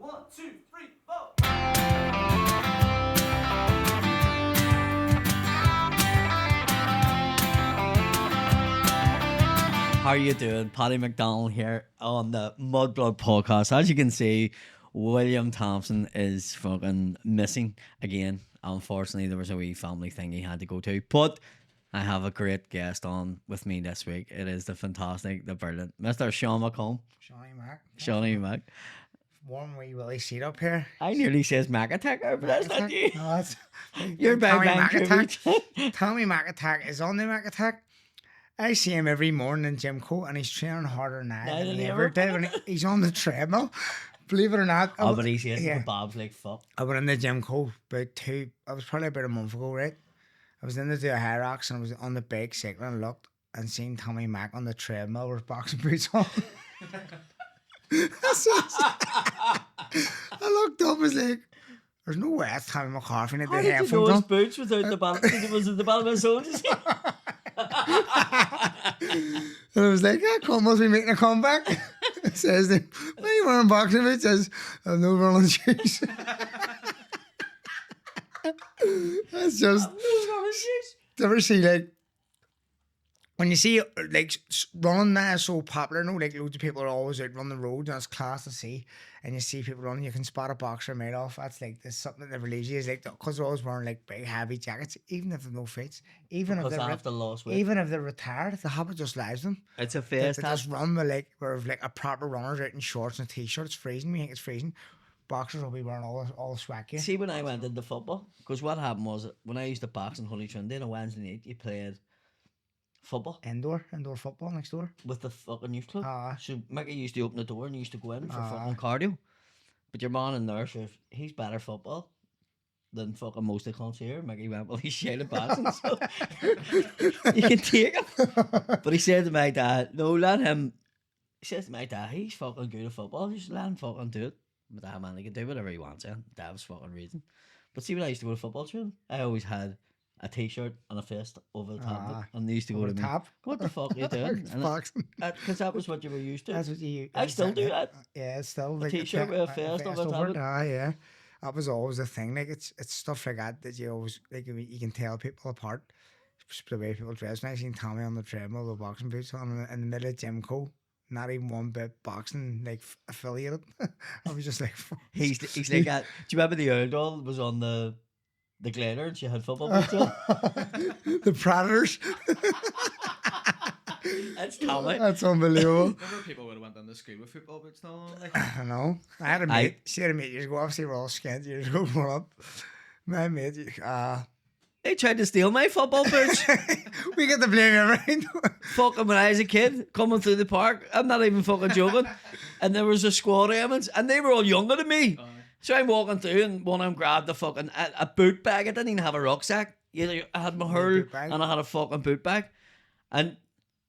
1, 2, 3, 4. How are you doing? Paddy McDonald here on the Mudblood podcast. As you can see, William Thompson is fucking missing again. Unfortunately, there was a wee family thing he had to go to. But I have a great guest on with me this week. It is the fantastic, the brilliant Mr. Sean Mccomb. Shawnee Mac. Warm wee Willie seat up here. I nearly says Mac Attacker, but that's not you. No, that's You're Bang Tommy Bang Mac tribute. Attack. Tommy Mac Attack is on the Mac Attack. I see him every morning in gym coat and he's training harder now than he ever did when he's on the treadmill. Believe it or not. Oh, but he's hitting the bobs like fuck. I went in the gym coat I was probably about a month ago, right? I was in to do a high rocks and I was on the bike cycling and looked and seen Tommy Mac on the treadmill with boxing boots on. I looked up, I was like, there's no way that's Tommy McCarthy in the headphones on. How did you know his boots without the bottom? Was it the bottom of his soles? And I was like, yeah, Cole must be making a comeback. It says, why are you wearing boxing boots? It says, I have no running shoes. That's just, never see like, when you see like running now is so popular, no, like loads of people are always out running the roads and it's class to see. And you see people running, you can spot a boxer made off. That's like there's something that never leaves you. Is like because they're always wearing like big heavy jackets, even if they've no fits, even if they're retired, the habit just lives them. It's a face. They just run with like a proper runner's out in shorts and a t-shirt. It's freezing. We think it's freezing. Boxers will be wearing all the swag gear. See, when I went into football, because what happened was when I used to box in Holy Trinity on a Wednesday night, you played football. Indoor football next door. With the fucking youth club. So Mickey used to open the door and you used to go in for fucking cardio. But your man in there, so he's better football than fucking most of the cunts here. Mickey went, well, he's shit at boxing, so you can take him. But he said to my dad, no, let him. He says to my dad, he's fucking good at football. Just let him fucking do it. But that man, he can do whatever he wants, yeah. That was fucking reason. But see, when I used to go to football training, I always had a t-shirt and a fist over the top of it. And they used to go to me, what the fuck are you doing? Boxing. Because that was what you were used to. That's what you. I still do that. Yeah, it's still like a t-shirt with a fist over the top of it. Yeah. That was always the thing. Like it's stuff like that you always like. You can tell people apart. The way people dress. And I seen Tommy on the treadmill with boxing boots on in the middle of gym co. Not even one bit boxing like affiliated. I was just like, he's like that. Do you remember the old doll was on the glider and she had football boots on? The Predators. That's Tommy. That's unbelievable. Remember people would have went down to school with football boots and all? Like, I know. I had a mate. She had a mate years ago. Obviously, we're all skint years ago growing up. My mate, they tried to steal my football boots. We get to blame everything. Fucking when I was a kid, coming through the park, I'm not even fucking joking. And there was a squad of them, and they were all younger than me. So I'm walking through, and one of them grabbed the fucking a boot bag. I didn't even have a rucksack. I had my hurl, and I had a fucking boot bag. And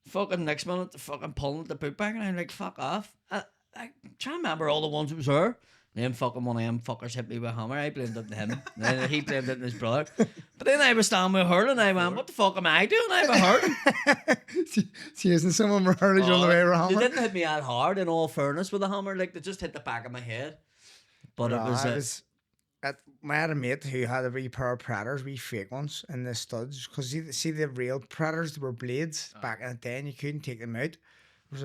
fucking next minute, they're fucking pulling at the boot bag, and I'm like, fuck off. I try to remember all the ones that was there. And then fucking one of them fuckers hit me with a hammer. I blamed it on him. And then he blamed it on his brother. But then I was standing with her and I went, what the fuck am I doing? I have a hurt. Seriously, someone were hurting on the way with a hammer. They didn't hit me that hard, in all fairness, with a hammer. Like, they just hit the back of my head. But I had a mate who had a wee pair of Predators, wee fake ones, in the studs. Because see the real Predators were blades back in the day and you couldn't take them out. There was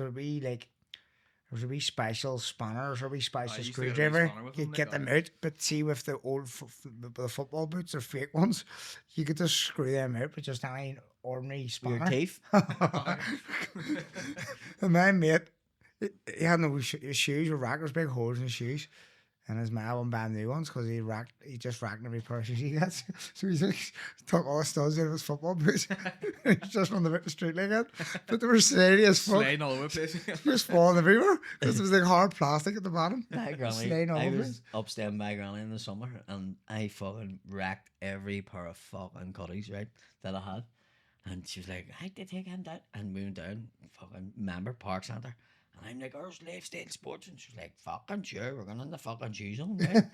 a wee special spanner or a wee special screwdriver. You'd get them out, but see with the old the football boots or fake ones, you could just screw them out with just any ordinary spanner. Your teeth. And my mate, he had no shoes or rackers, big holes in his shoes. And his man wouldn't buy new ones because he just racked every pair of shoes he gets. So he took all the studs out of his football boots. He's just running about the street like that. But they were slidey as fuck. Sliding all over the place. Just falling everywhere because it was like hard plastic at the bottom. I was upstairs with my granny in the summer and I fucking racked every pair of fucking Guddies, right, that I had. And she was like, I did take him down. And we went down, fucking member Park Centre. And I'm like, ours lifestyle sports. And she's like, fucking sure, we're going in the fucking shoes on, right?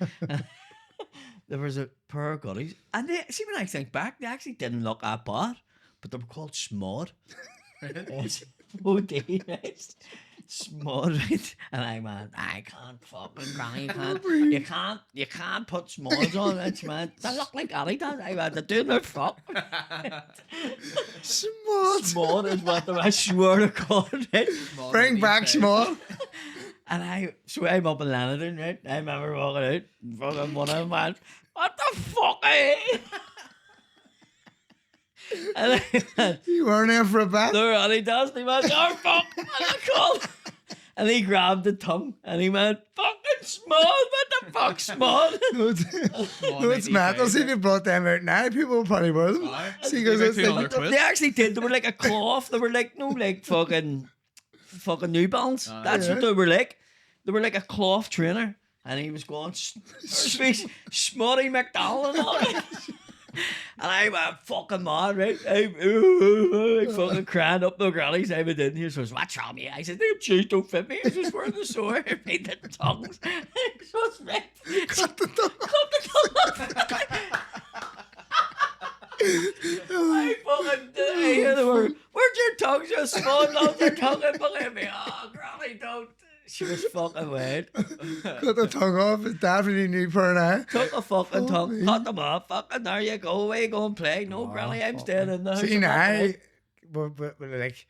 There was a pair of Guddies. And they, see, when I think back, they actually didn't look that bad. But they were called Smod. O-D, right? Small, right? And I man, I can't fucking granny, you can't put smalls on it, man. They look like Adidas. I man, they're doing their fuck. Small is what I swear to God, right? Bring back small. And I'm up in London, right? I remember walking out, fucking one of them, man, what the fuck are you? And You weren't there for a bet. they're Adidas, they went, oh fuck, what are they called? And he grabbed the tongue and he went, fucking small, what the fuck, small? No, it's mad. I'll see if you brought them out now. People will probably wear them. See, because it's like, They actually did. They were like a cloth. They were like, no, like fucking New Balance. That's what they were like. They were like a cloth trainer. And he was going, Smutty McDonald and all that. And I went fucking mad, right? I fucking crying up the grannies. I went in here, so what's wrong with you? I said, them shoes don't fit me. I was just wearing the sore. I made the tongues. So it's right. cut the tongue. Cut the tongue. I fucking did. I hear the word, where'd your tongue just spawn out your tongue and believe me? Oh, granny, don't. She was fucking weird. Cut the tongue off. It's definitely new for now. Took the fucking tongue, me. cut them off. Fucking there you go. Away, go and play. No, granny, I'm staying in the house. See I'm not now, going. but like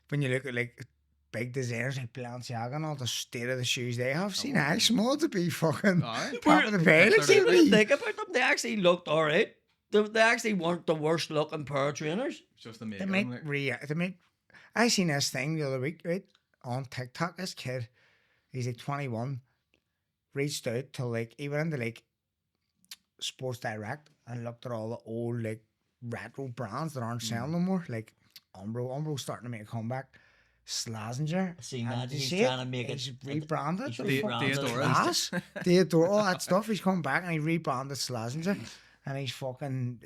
when you look at like big designers like Balenciaga and all the state of the shoes they have, see now, small to be fucking top of the pay. Like, See, when you seriously. think about them, they actually looked alright. They actually weren't the worst looking pair of trainers. Just the They makeup. make they make. I seen this thing the other week, right, on TikTok. This kid, he's like 21, reached out to like he went into like Sports Direct and looked at all the old like retro brands that aren't selling no more, like Umbro's starting to make a comeback. Slazenger. Seen And that, you he's see it? trying to make He's it- rebranded. he's The rebranded. fucking Deodorant. class. Deodorant, all that stuff. He's come back and he rebranded Slazenger, and he's fucking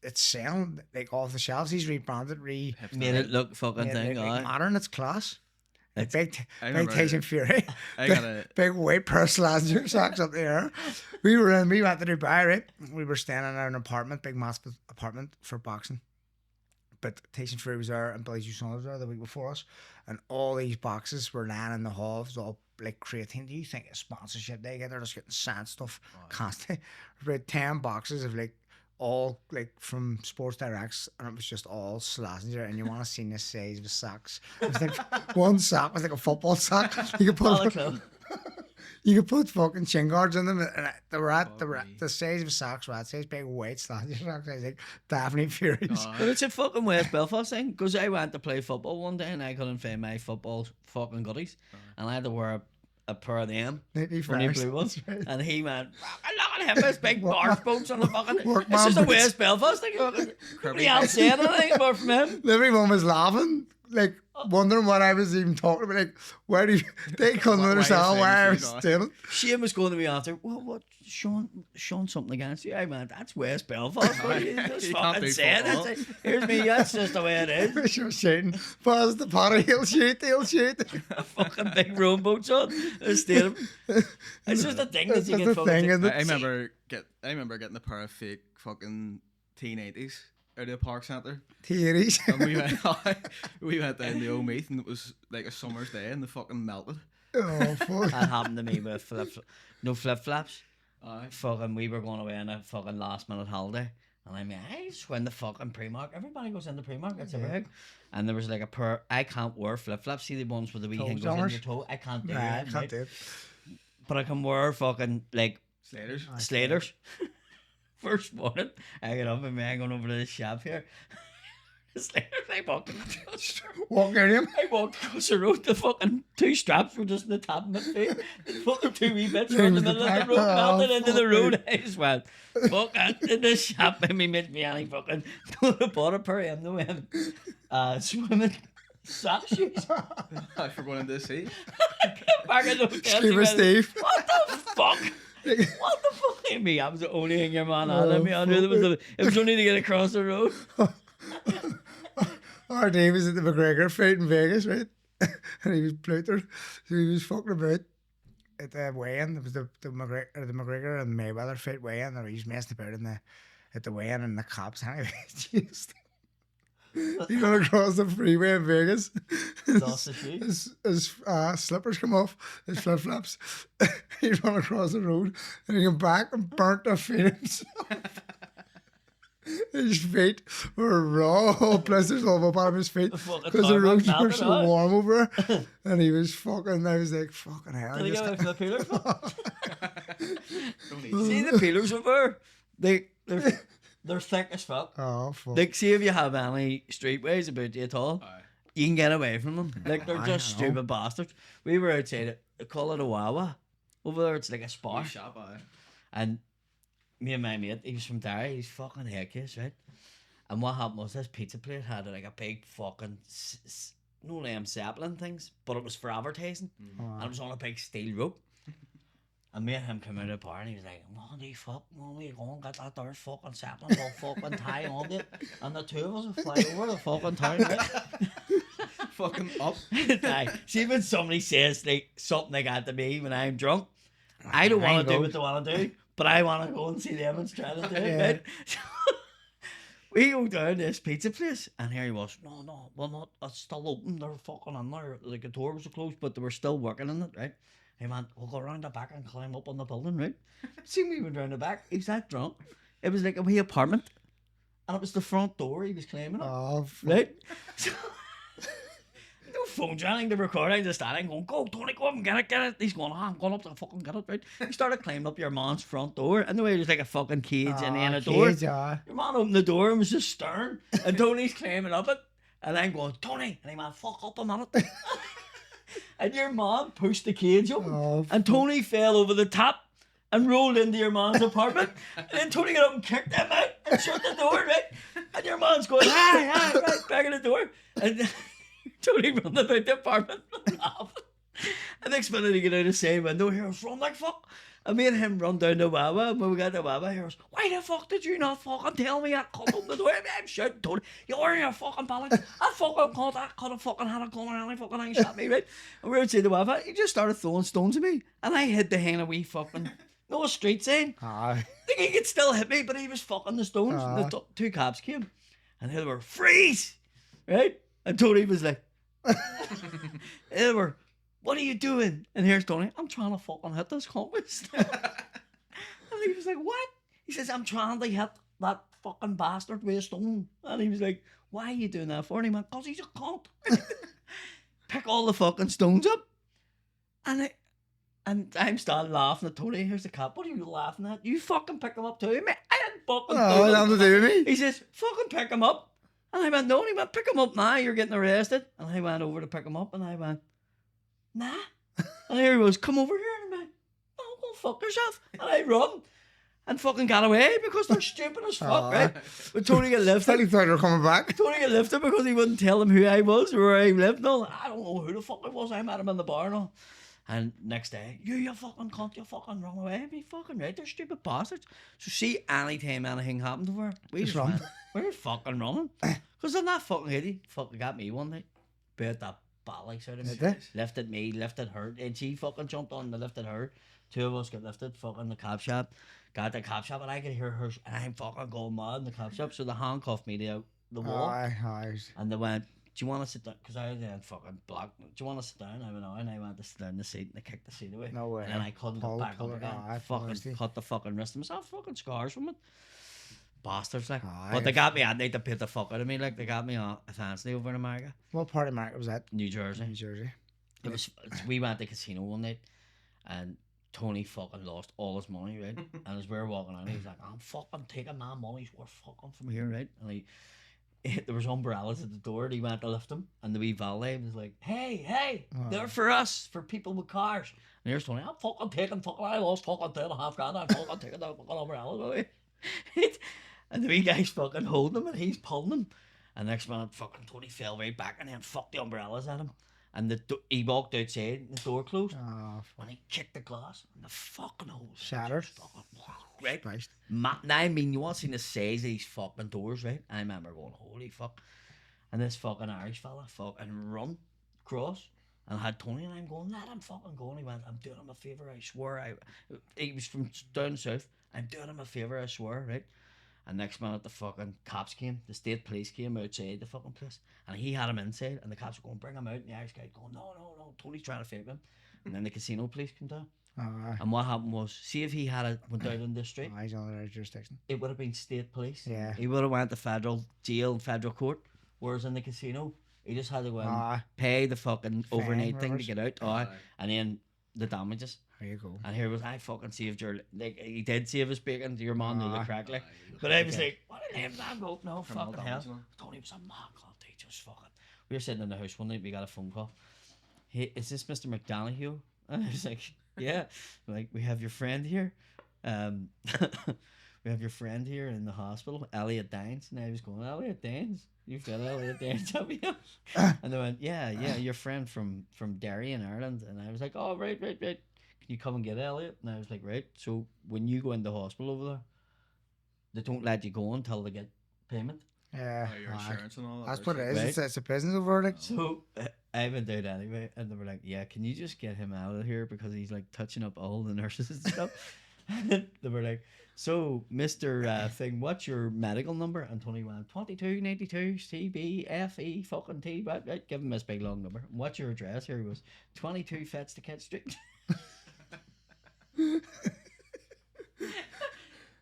it's selling like off the shelves. He's rebranded, Made it look fucking made thing, it, like, aye. modern. It's class. Like big I big remember- Tyson Fury. I got a Big white pair of Slazenger socks up there. We went to Dubai, right? We were staying in an apartment, big massive apartment for boxing. But Tyson Fury was there and Billy Joe Saunders was there the week before us. And all these boxes were lying in the hall. It was all like creatine. Do you think it's sponsorship they get? They're just getting sand stuff constantly. About 10 boxes of like all like from Sports Directs, and it was just all Slazenger. And you want to see this size of socks. It was like one sock was like a football sock. You could All the put club. you could put fucking shin guards in them, and they were at Fuck me. the size of socks were at size big white Slazenger socks. I was like definitely furious. But it's a fucking West Belfast thing, because I went to play football one day and I couldn't find my football fucking goodies, and I had to wear a pair of them, Neatly only fresh. blue ones, That's right. and he went, look at him, his big barf boats on the fucking, Workman it's just a boots. West Belfast thing, nobody else said anything apart from him. Everyone was laughing, like wondering what I was even talking about. Like, why do you, they couldn't Why are you understand saying why I this, was you know? doing it. Shane was going to me after, what, Sean something against you? I went, that's West Belfast. What you just You can't fucking do said football. it. Here's me, that's just the way it is. She was shouting, "Pass the potty, he'll shoot, he'll shoot." Fucking big rowboats on the stadium. It's just a thing that It's you just get a fucking thing, isn't it? I remember getting a pair of fake fucking T90s out of the park centre. Tearies. And we went down the old Meath, and it was like a summer's day, and they fucking melted. Oh, fuck. That happened to me with flip flops. Aye. Fucking, we were going away on a fucking last minute holiday, and I mean, I just went to fucking Primark. Everybody goes into Primark. It's a big. And there was like a pair. I can't wear flip flops. See the ones with the wee Toe thing goes in jammers? your toe. I can't do Nah, I it. can't right? do it. But I can wear fucking like Sliders. Slaters. First morning, I get up and I'm going over to the shop here. Slaters, I walked across. Walk out him. I walked across the road. The fucking two straps were just in the top of my feet. The fucking two wee bits were in the middle of the road, melted into the road. I just went, fuck it, in the shop. And me made me any fucking bought a pair of them, swimming sock shoes. I forgot into the sea. Back in the hotel. Scream of Steve. What the fuck? What the fuck? Hey, me, I was the only thing your man had in me. I knew it was only to get across the road. Our day was at the McGregor fight in Vegas, right? And he was pluttered. So he was fucking about at the weigh-in. It was the McGregor and Mayweather fight weigh-in. Or he was messing about at the weigh-in and the cops. Anyway, just He ran across the freeway in Vegas. Lost his shoe. His slippers come off, his flip flops. He ran across the road and he came back and burnt the feet himself. His feet were raw, blisters all up out of his feet fucking because the roads tarmac were melted so out. warm over there. And he was fucking, I was like, fucking hell. Did he He go just- away from the peelers? Don't need See the peelers over there? They're thick as fuck. Oh, fuck. Like, see if you have any streetways about you at all, Aye. you can get away from them. Like, they're Aye, just I know. stupid bastards. We were outside it. They call it a Wawa. Over there, it's like a spar. Wee shop, aye. And me and my mate, he was from Derry, he's fucking head case, right? And what happened was this pizza plate had like a big fucking, no them Zeppelin things, but it was for advertising. And it was on a big steel rope. And me and him came out of the bar and he was like, Monty, fuck, Mommy, go and get that there fucking Zeppelin, we'll fucking tie on it. And the two of us would fly over the fucking town, right? Fucking up. Aye. See when somebody says like something like that to me when I'm drunk, I don't want to do what they want to do, but I want to go and see them and try to do it, Yeah. right? So, we go down this pizza place, and here he was, no, well not, it's still open, they're fucking in there, like the door was closed, but they were still working in it, right? He went, we'll go around the back and climb up on the building, right? See me went round the back, he was that drunk, it was like a wee apartment, and it was the front door he was climbing up. Oh, fuck. Right? So, no phones or anything, the recording, just standing going, go, Tony, go up and get it. He's going, I'm going up to fucking get it, right? He started climbing up your man's front door, and the way there's like a fucking cage in the end of the door. Cage, aye. Your man opened the door and was just staring, and Tony's climbing up it, and I'm going, Tony, and he went, fuck up a minute. And your man pushed the cage open, Oh, and Tony fell over the top and rolled into your man's apartment. And then Tony got up and kicked him out and shut the door, right? And your man's going, hi, right, back in the door. And Tony run about the apartment laughing. And next minute he get out the same window, he was run like fuck. And me and him run down the Wawa, and when we got to Wawa, he was, why the fuck did you not fucking tell me I come open the door? I'm shouting, Tony, you're in your fucking panic. I fucking called, I could have fucking had a gun or any fucking thing shot me, right? And we were outside the Wawa, he just started throwing stones at me, and I hid behind a wee fucking, no street sign. aye. I think he could still hit me, but he was fucking the stones. And the two cops came, and they were, freeze! Right? And Tony was like, they were, what are you doing? And here's Tony, I'm trying to fucking hit this compass. And he was like, what? He says, I'm trying to hit that fucking bastard with a stone. And he was like, why are you doing that for? And he went, because he's a cunt. Pick all the fucking stones up. And I'm starting laughing at Tony. Here's the cop. What are you laughing at? You fucking pick him up too. I didn't fucking Oh, do nothing it. to do with me. He says, fucking pick him up. And I went, no. And he went, pick him up now. You're getting arrested. And I went over to pick him up. And I went, nah. And here he was, come over here. And I went, no, go fuck yourself. And I run and fucking got away because they're stupid as fuck, Aw. right? But Tony got lifted. Thought he thought you were coming back. Tony got lifted because he wouldn't tell him who I was or where I lived and all. I don't know who the fuck I was. I met him in the bar and all. And next day, you fucking cunt, you fucking run away. I mean, fucking right, they're stupid bastards. So see, anytime anything happened to her, we Just just run. went, we're fucking running. Because then that fucking idiot fucking got me one night. Beat that bollocks out of me. Did they? Lifted me, lifted her, and she fucking jumped on and lifted her. Two of us got lifted, fucking the cop shop. Got the cop shop, and I could hear her, and I'm fucking going mad in the cop shop. So they handcuffed me to the wall. Aye. And they went, do you want to sit down? Because I was then fucking blocked. Do you want to sit down? I went, no. And I went to sit down in the seat, and they kicked the seat away. No way. And then I couldn't Pull- get back pull up it, again. aye, Fucking nasty. cut the fucking wrist of myself. Fucking scars from it. Bastards, like. Aye, But they got me, and they beat the fuck out of me. Like, they got me on a fancy over in America. What part of America was that? New Jersey. New Jersey. We went to the casino one night, and Tony fucking lost all his money, right? And as we were walking out, he's like, I'm fucking taking my money's worth fucking from here, right? And there was umbrellas at the door, and he went to lift them, and the wee valet was like, hey, they're for us, for people with cars. And here's Tony, I'm fucking taking I lost fucking $2.5 grand, I'm fucking taking that fucking umbrella away. And the wee guy's fucking holding him, and he's pulling him. And next minute, fucking Tony fell right back, and then fucked the umbrellas at him. And he walked outside, and the door closed. Oh, When he kicked the glass, and the fucking hole Shattered. just fucking right. Christ. Now, I mean, you want to see the size of these fucking doors, right? I remember going, holy fuck. And this fucking Irish fella fucking run across and had Tony, and I'm going, let him fucking go. And he went, I'm doing him a favour, I swear. He was from down south. I'm doing him a favour, I swear, right? And next minute, the fucking cops came. The state police came outside the fucking place. And he had him inside. And the cops were going, bring him out. And the Irish guy going, no, Tony's trying to fake him. And then the casino police came down. And what happened was, see if he had went out in the street, He's under their jurisdiction. it would have been state police. Yeah. He would have went to federal jail and federal court. Whereas in the casino, he just had to go and pay the fucking overnight thing to get out. And then the damages. There you go. And here was, I fucking saved your, like, he did save his bacon. Your man knew the crack, like. But I was like, what a name, man. Go, no, fucking hell. Tony was a mad club. They just fucking. We were sitting in the house one night, we got a phone call. Hey, is this Mr. McDonough? And I was like, yeah. Like, we have your friend here. We have your friend here in the hospital, Elliot Dines. And I was going, Elliot Dines? You've got Elliot Dines, have you? And they went, yeah, your friend from Derry in Ireland. And I was like, oh, right. Can you come and get Elliot? And I was like, right. So when you go into hospital over there, they don't let you go until they get payment. Yeah. Your insurance and all that. That's what it is. Right. It's a business verdict. So I went out anyway, and they were like, yeah, can you just get him out of here because he's like touching up all the nurses and stuff. And they were like, so Mr. Thing, what's your medical number? And Tony went 2292 CBFE fucking T. Right, give him this big long number. And what's your address? Here he was 22 Fetsticket Street.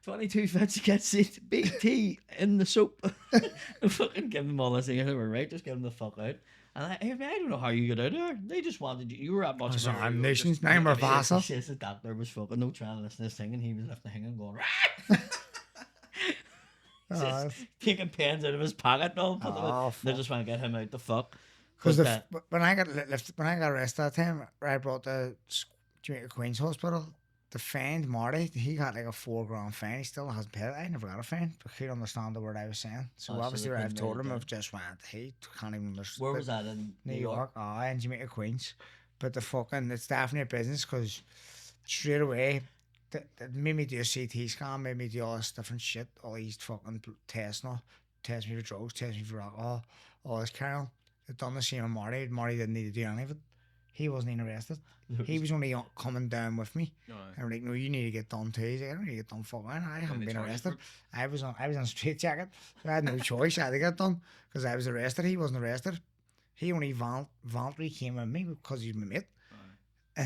22 Fetsticket Street BT in the soap. Fucking give him all this thing. They were right, just get him the fuck out. And I don't know how you got out of there. They just wanted you. You were at much of a nation's name or vassal. He says the doctor was fucking no trying to listen to this thing, and he was left hanging going, just taking pens out of his pocket and all. They just want to get him out the fuck. Because when I got arrested that time, I brought the Jamaica Queen's Hospital. The fine, Marty, he got like a $4,000 fine. He still hasn't paid it. I never got a fine, but he didn't understand the word I was saying. So obviously, I've told him, I've just went, he can't even understand. Where was that in New York? In Jamaica Queens. But it's definitely a business because straight away, that made me do a CT scan, made me do all this different shit, all these fucking tests and all. Test me for drugs, test me for alcohol, all this carry on. They've done the same with Marty. Marty didn't need to do any of it. He wasn't even arrested. He was only coming down with me. And we're like, no, you need to get done too. He's like, I don't need to get done fucking. I haven't been arrested. I was on a straight jacket. So I had no choice. I had to get done because I was arrested. He wasn't arrested. He only voluntarily came with me because he's my mate.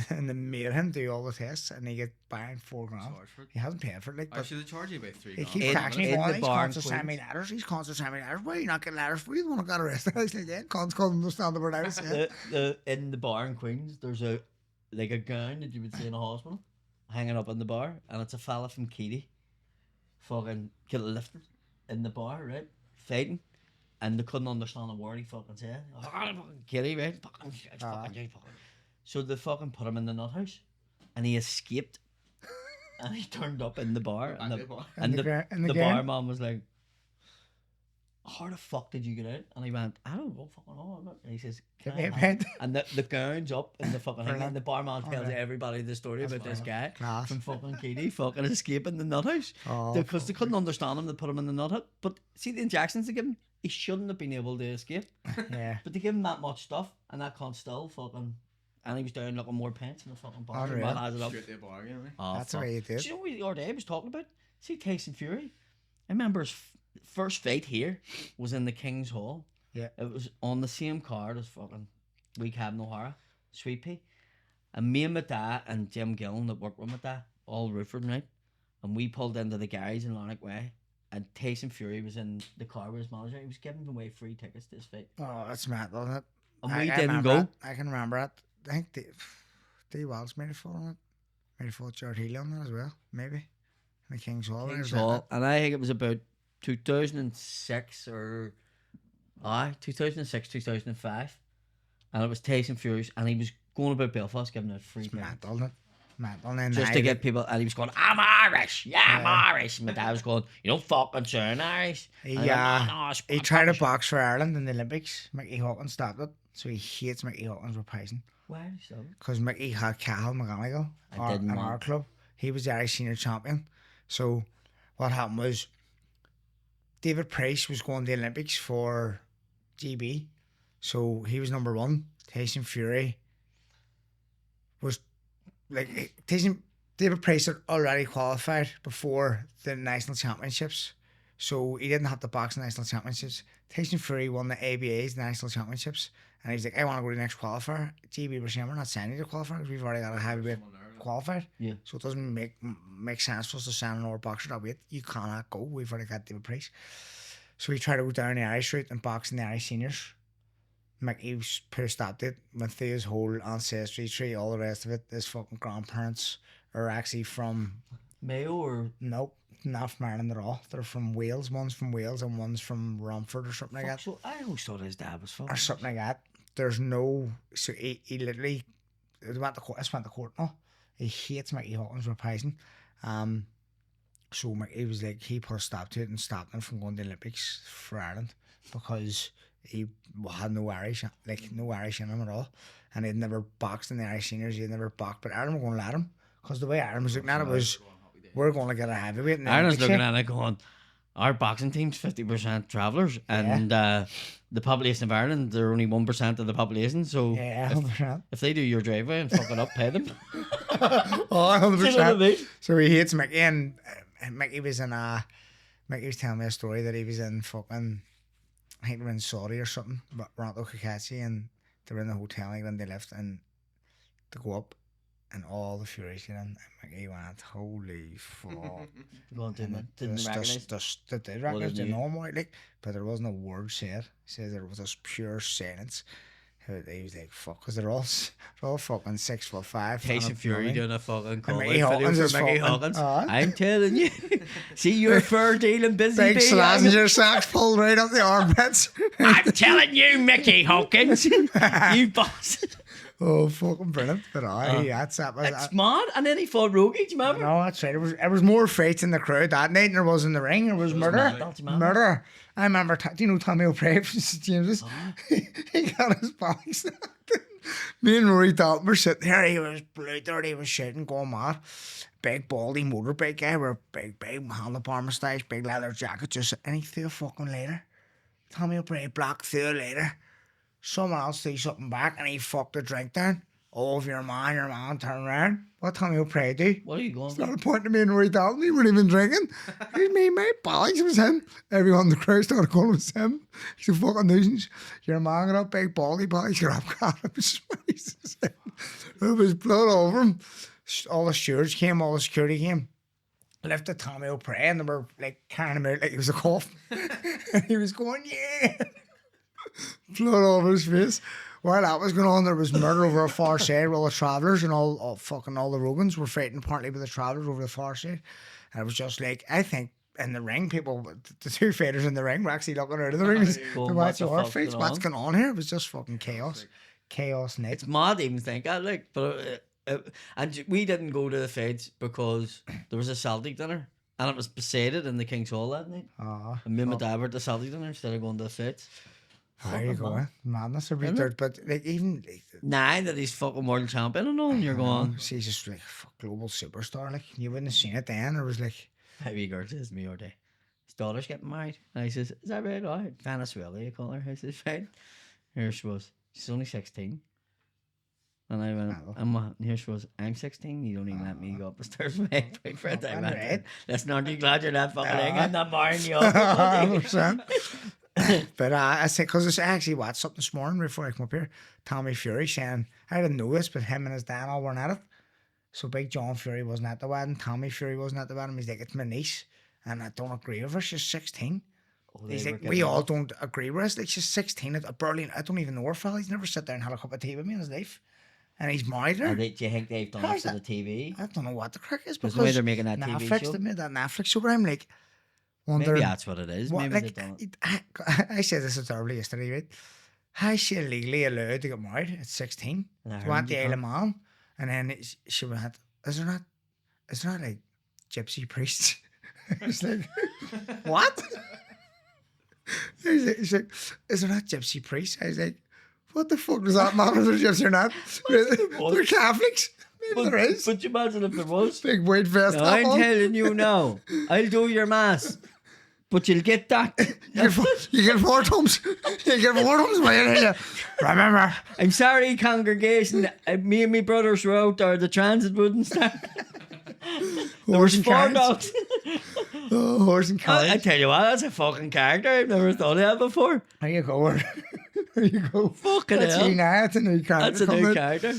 And they made him do all the tests, and he get banned $4,000. He hasn't paid for it. Like, actually, they charge you about $3,000. He keeps cracking me on. He's constantly sending me letters. Why are you not getting letters for you? The one who got arrested. I was like, yeah, can't understand the word I was saying. In the bar in Queens, there's a gown that you would see in a hospital hanging up in the bar, and it's a fella from Keady fucking get lifted in the bar, right? Fighting. And they couldn't understand a word he fucking said. Keady, right? Fucking. So they fucking put him in the nut house, and he escaped, and he turned up in the bar, and the barman was like, "How the fuck did you get out?" And he went, "I don't know, fucking know." And he says, and the gown's up in the fucking thing, and the barman tells everybody the story about this guy from fucking Keady fucking escaping the nut house because they couldn't understand him. They put him in the nut hut, but see the injections they give him, he shouldn't have been able to escape. Yeah, but they give him that much stuff, and that cunt still fucking. And he was down looking more pence in the fucking bar. Straight to the bar, you know? That's the way you did. Do you know what the other day I was talking about? See Tyson Fury? I remember his first fight here was in the King's Hall. Yeah. It was on the same card as fucking Wee Cabin O'Hara, Sweet Pea. And me and my dad and Jim Gillen that worked with my dad, all roofers, right? And we pulled into the garage in Larnack Way. And Tyson Fury was in the car with his manager. He was giving away free tickets to his fight. Oh, that's mad, isn't it? And we didn't go. I can remember it. I think Dee Wells made a fall on it. Made a fall Jared Healy on that as well, maybe. In the King's Hall. And I think it was about 2006 or 2006, 2005. And it was Tyson Fury's, and he was going about Belfast giving out free tickets. Mad, doesn't it? Just to get people, and he was going, I'm Irish, I'm Irish. And my dad was going, you don't fucking sound Irish. He tried to box for Ireland in the Olympics. Mickey Hawkins stopped it. So he hates Mickey Hawkins reprising. Why did he stop it? Because Mickey had Cahill McGonigal in our club. He was the Irish senior champion. So what happened was David Price was going to the Olympics for GB. So he was number one. Tyson Fury was David Price had already qualified before the national championships. So he didn't have the boxing national championships. Tyson Fury won the ABA's national championships, and he's like, I want to go to the next qualifier. GB was saying, we're not sending you to qualifier because we've already got a heavyweight qualified. Yeah. So it doesn't make sense for us to send another boxer that weight. You cannot go. We've already got David Price. So we tried to go down the Irish route and box in the Irish seniors. Mickey was put a stop to it, went through his whole ancestry tree, all the rest of it. His fucking grandparents are actually from Mayo or nope, not from Ireland at all. They're from Wales. One's from Wales and one's from Romford or something like that. so I always thought his dad was from Or something like that. There's no so he literally went to court now. He hates Mickey Hawkins reprising. So Mickey was like he put a stop to it and stopped him from going to the Olympics for Ireland because he had no Irish in him at all, and he'd never boxed in the Irish seniors. He'd never boxed, but Ireland were going to let him because the way Ireland was looking at it was, we're going to get a heavyweight. In the Ireland's Olympics looking at it going, our boxing team's 50% travellers, and the population of Ireland, they're only 1% of the population. So yeah, 100%. if they do your driveway and fuck it up, pay them. Oh, 100%. Do you know what I mean? So he hates Mickey, and Mickey was telling me a story that he was in fucking, I think they were in Saudi or something, but Ronaldo Kakashi, and they were in the hotel and they left and to go up, and all the Furies get in, and Mickey went, holy fuck. Didn't They recognise? recognise the normal, like, but there wasn't a word said. He says there was just pure silence. He was like, fuck, because they're all fucking 6'5". Tyson Fury doing a fucking call Mickey out video Hawkins for is Mickey fucking- Hawkins. Uh-huh. I'm telling you. See, you're fair dealing busy Big bee. Slazenger sacks pulled right up the armpits. I'm telling you, Mickey Hawkins. You boss. Oh, fucking brilliant. But that's that. It's mad. And then he fought Rogie, do you remember? No, that's right. It was more fights in the crowd that night than there was in the ring. There was murder. mad, don't you remember? Murder. I remember, do you know Tommy O'Prey from St. James's? He got his body snapped. Me and Rory Dalton were sitting there. He was blue dirty. He was shouting, going mad. Big, baldy motorbike guy with a big handlebar moustache, big leather jacket. And he threw a fucking later. Tommy O'Prey blocked through a later. Someone else threw something back and he fucked the drink down. Oh, if your man, turn around. What Tommy O'Prey do? What are you going Started pointing to me and Rory Dalton. He wasn't even drinking. He's me, mate. Bollocks, it was him. Everyone in the crowd started calling it was him. He's a fucking nuisance. Your man got up, big baldy bollocks, get up, got him. There was blood over him. All the stewards came, all the security came. Lifted Tommy O'Prey and they were like carrying him out like he was a cough. And he was going, yeah. Blood all over his face. While that was going on, there was murder over a far side with all the travellers and all the Rogans were fighting partly with the travellers over the far side. And it was just like, I think in the ring, the two fighters in the ring were actually looking out of the ring to watch our fights. What's going on here? It was just fucking chaos. Chaos night. It's mad to even think that, like, but and we didn't go to the fights because there was a Celtic dinner and it was beside it in the King's Hall that night. And me and my dad were at the Celtic dinner instead of going to the fights. There you go. Madness of retard. But like even Nah, that he's fucking world champion and all, and you're going. She's just like global superstar. Like you wouldn't have seen it then. It was like How you girl says to me or day. His daughter's getting married. And he says, is that right? All right. Venezuela, you call her. I says, fine. Here she was. She's only 16. And I went, here she was, I'm 16. You don't even let me go up the stairs with my boyfriend. I went, right. listen, aren't you glad you're not fucking hanging? I'm not marrying you. 100%. But I said, because I actually watched something this morning before I come up here. Tommy Fury saying, I didn't know this, but him and his dad all weren't at it. So Big John Fury wasn't at the wedding. Tommy Fury wasn't at the wedding. He's like, it's my niece. And I don't agree with her. She's 16. He's like, we all don't agree with us. Like, she's 16. I don't even know her fella. He's never sat down and had a cup of tea with me in his life. And he's married her. Do you think they've done it to the TV? I don't know what the crack is. Because the way they're making that TV Netflix, show. they made that Netflix show where I'm like, wondering. Maybe that's what it is. What, Maybe like, they don't. I said this terribly yesterday, right? How is she legally allowed to get married at 16? She went to Isle of Man, and then she went, is there not like gypsy priests? It's like, what? He's like, is there not gypsy priests? I was like, what the fuck does that matter if they're gypsy or not? They're Catholics. Maybe there is. But you imagine if there was. Big white vest. No, I'm telling you now. I'll do your mass. But you'll get that. You get 4 times. You get 4 times by it. Remember. I'm sorry, congregation. Me and my brothers were out there. The transit wouldn't start. There was 4 dogs. Oh, horse and I carriage. tell you what, that's a fucking character. I've never thought of that before. There you go. There you go. Fucking That's hell. you now. That's a new character. That's a coming new out. character.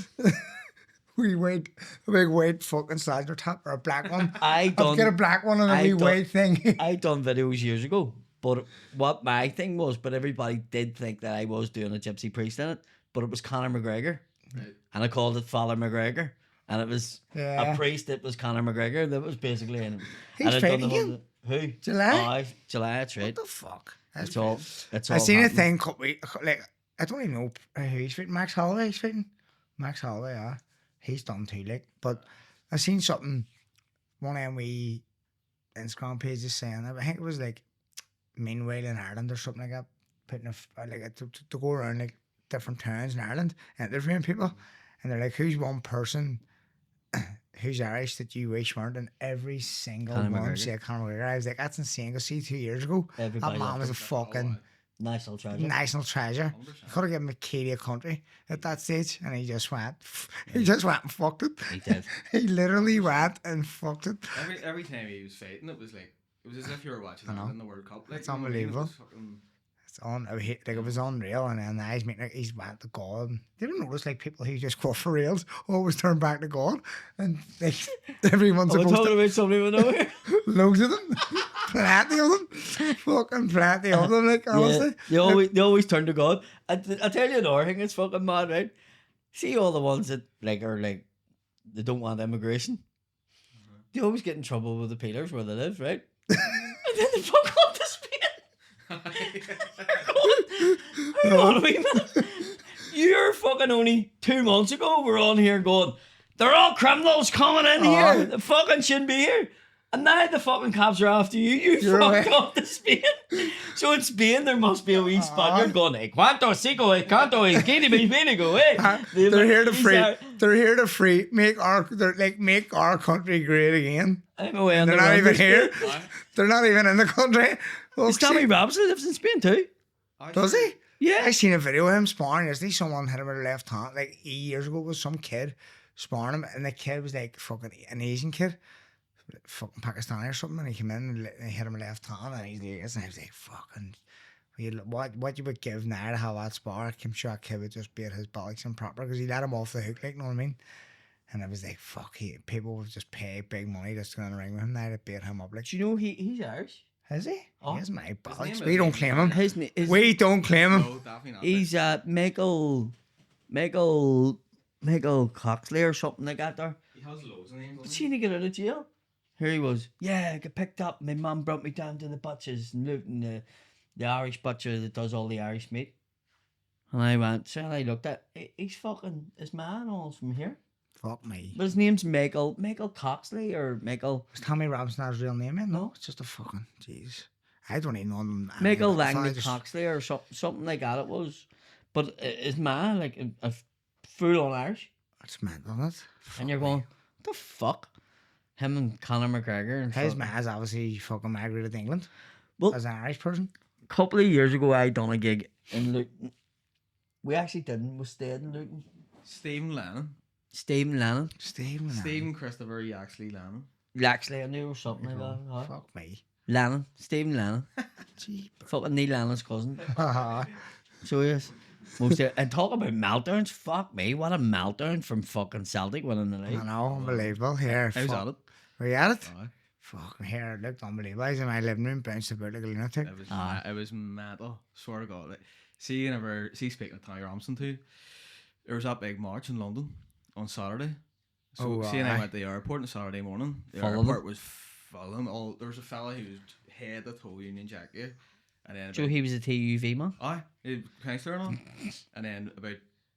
Wee white, a big white fucking slider top or a black one. I'll get a black one and a I wee done- white thing. I done videos years ago, but what my thing was, but everybody did think that I was doing a gypsy priest in it, but it was Conor McGregor, Right. and I called it Father McGregor, and it was Yeah. a priest that was Conor McGregor. That was basically in. He's and I'd done fighting the whole- again? Who? July? July. That's right. What the fuck? It's all. It's all. I seen a happening. thing called, like, I don't even know who he's fighting. Max Holloway he's fighting. Max Holloway, yeah. He's done too, like. But I seen something, one of them wee Instagram pages saying, I think it was like, meanwhile in Ireland or something like that, putting to go around like different towns in Ireland and interviewing people. And they're like, who's one person who's Irish that you wish weren't? And every single Conor one McGregor. said Conor McGregor. I was like, that's insane. Because see, 2 years ago, Everybody that man loved was a him. fucking National treasure. national treasure. 100%. You could have given him a key to a country at that stage, and he just went. He just went and fucked it. He did. He literally went and fucked it. Every time he was fighting, it was as if you were watching I know. Ireland in the World Cup. Like, It's you know what I mean? It unbelievable. was fucking- It's on. It was unreal, and then I mean, like, he's went to God. And you ever notice like people who just go for reals always turn back to God, and like everyone's We're supposed talking to about somebody we know here. loads of them, plenty of them, fucking plenty of them. Like honestly, Yeah, they always turn to God. I tell you another thing, it's fucking mad, right? See all the ones that are like they don't want immigration. They always get in trouble with the peelers where they live, right? And then they fuck off to Spain. Hang on a wee minute. You're fucking only 2 months ago we're on here going, they're all criminals coming in here. They fucking shouldn't be here. And now the fucking cops are after you. You're fucked away. off to Spain. So in Spain there must be a wee Spaniard going, "Hey, cuánto cinco, canto, quiere mi go, eh?" they're here to These free. are- They're here to free. Make our country great again. I'm away on They're the not run even to here. Spain. Aye. They're not even in the country. Is Tommy Robinson lives in Spain too? Aye, Does sure. he? Yeah. I seen a video of him sparring yesterday. Someone hit him with a left hand like 8 years ago. It was some kid sparring him, and the kid was like fucking an Asian kid, fucking Pakistani or something. And he came in and he hit him with left hand, and he's like, and I was like, fucking. What you would give now to have that spar? I'm sure that kid would just beat his bollocks improper because he let him off the hook, like, you know what I mean? And I was like, fuck, people would just pay big money just to go in the ring with him now to beat him up. Like, Do you know he's Irish? is he? Oh. He has my name bollocks. is We don't Ian. claim him. His We don't claim him. No, definitely not. he's Michael Coxley or something like that there. He has loads of names. But doesn't seen he get out of jail. Here he was. Yeah, I got picked up. My mum brought me down to the butchers and looting the Irish butcher that does all the Irish meat. And I went, so I looked at, he's fucking, his man all's from here. Fuck me. But his name's Michael Coxley or Michael Is Tommy Robinson not his real name? In? No. No, it's just a fucking jeez. I don't even know him. Michael I thought I Langley just- Coxley or something like that it was. But his man, like a full on Irish. That's mental, isn't it? And you're going, what the fuck? Him and Conor McGregor and His fucking- man's obviously fucking migrated to England Well, as an Irish person. a couple of years ago I done a gig in Luton. We actually didn't. We stayed in Luton. Stephen Lennon. Stephen Lennon. Stephen Christopher Yaxley Lennon. Actually, I knew or something like that. Huh? Fuck me. Lennon. Stephen Lennon. Gee. Fucking Neil Lennon's cousin. Uh-huh. So yes. And talk about meltdowns. Fuck me. What a meltdown from fucking Celtic winning the I league. know, unbelievable. Here, I was fuck. at it. Were you at it? Aye. Fucking here, it looked unbelievable. I was in my living room, bounced about like a lunatic. It was mental. Swear to God. Like, speaking of Tommy Robinson too, there was that big march in London on Saturday. So Oh, see, and I aye. went to the airport on Saturday morning. The Full of airport them? was full of them. There was a fella who was head to toe Union Jack, yeah. And then So about, he was a TUV man. aye, he counsellor and all. And then about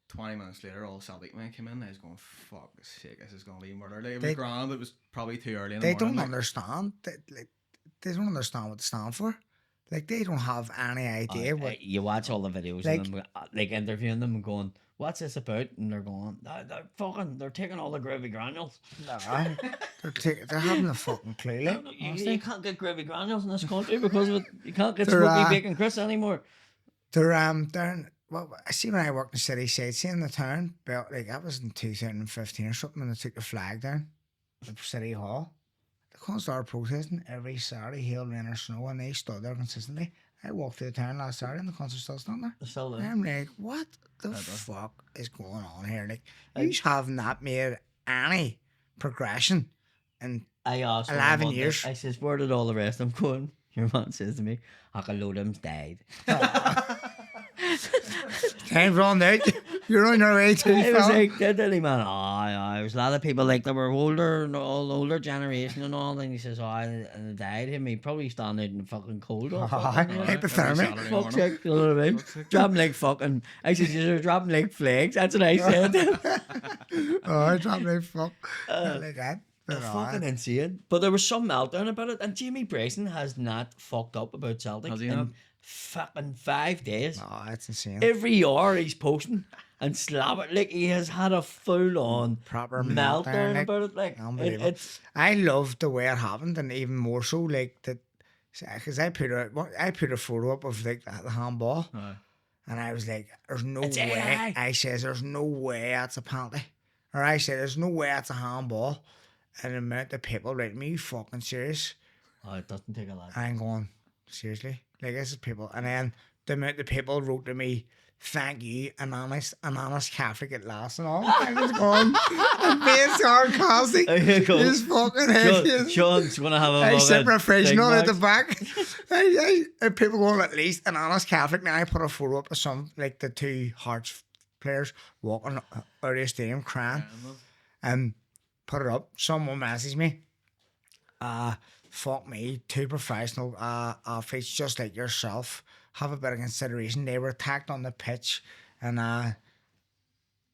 20 minutes later, all Celtic men came in. And I was going, fuck, sake, this is going to be murder. Like, it was They- grand. It was probably too early in the They morning. don't like. understand. They don't understand what they stand for. Like, they don't have any idea what. You watch all the videos Like- of them, like interviewing them and going, "What's this about?" And they're going, "They're taking all the gravy granules." Nah, they're having a fucking clue. Like, You honestly. can't get gravy granules in this country because of it. You can't get They're, smoky bacon crisps anymore. They're well, I see when I worked in city sightseeing the town, but like that was in 2015 or something, and they took the flag down, the city hall. cunts started protesting every Saturday, hail, rain or snow, and they stood there consistently. I walked through the town last Saturday and the cunts are still standing there. They're still there. I'm like, what the fuck is going on here? Like, you have not made any progression in I asked 11 him, years. I says, where did all the rest of them go? And your man says to me, a load of them's died. Time's run out. You're on your way to I was fella. like, didn't he, man? There was a lot of people like that were older, and all older generation and all. And he says, and they died. Him, he probably stand out in the fucking cold. All fucking, Hypothermic. fuck's sake, you know what I mean? Dropping like fucking. I said, you're dropping like flags. That's what I said. I dropped like fuck. Like that. But Fucking insane. But there was some meltdown about it, and Jamie Bryson has not fucked up about Celtic Has he in not? fucking 5 days. Oh, that's insane. Every hour he's posting and slapping. Like, he has had a full on Proper meltdown like, about it. Like, unbelievable. it's I loved the way it happened, and even more so, like that, because I put a photo up of like the handball, Aye. and I was like, "There's no It's way." AI. I says, "There's no way that's a penalty," or I said, "There's no way that's a handball." And the amount of people writing me, "You fucking serious?" oh, it doesn't take a lot. I'm going, seriously? Like, this is people. And then the amount of people wrote to me, "Thank you, an honest Catholic at last," and all. I was going, being sarcastic. This fucking head. Sean's gonna have a I sent my fridge thing, note at the Max. back. And people going, at least an honest Catholic. Now I put a photo up of some, like the two Hearts players walking out of the stadium crying. And put it up. Someone messaged me. Fuck me, two professional athletes just like yourself. Have a bit of consideration. They were attacked on the pitch, and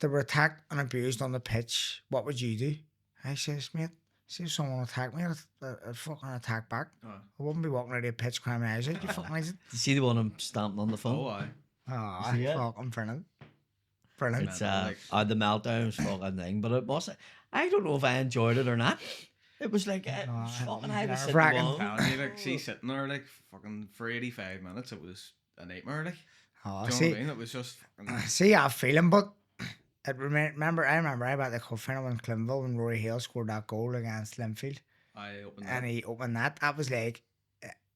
they were attacked and abused on the pitch. What would you do? I says, mate, see if someone attacked me, I'd fucking attack back. I wouldn't be walking out of the pitch crying my eyes out. You fucking eyes out. You see the one I'm stamping on the phone? Oh, aye. Oh, See it? fucking brilliant. Brilliant. It's Mental, the meltdown fucking thing, but it was. I don't know if I enjoyed it or not. It was like fucking. I was sitting nerve-wracking. along. Telling you, like, see, sitting there, like, fucking for 85 minutes, it was a nightmare, like. Oh, Do you know what I mean? It was just fucking... See, I feel him, but I remember I about the cup final in Clinville when Rory Hale scored that goal against Linfield, I opened and he opened that. That was like,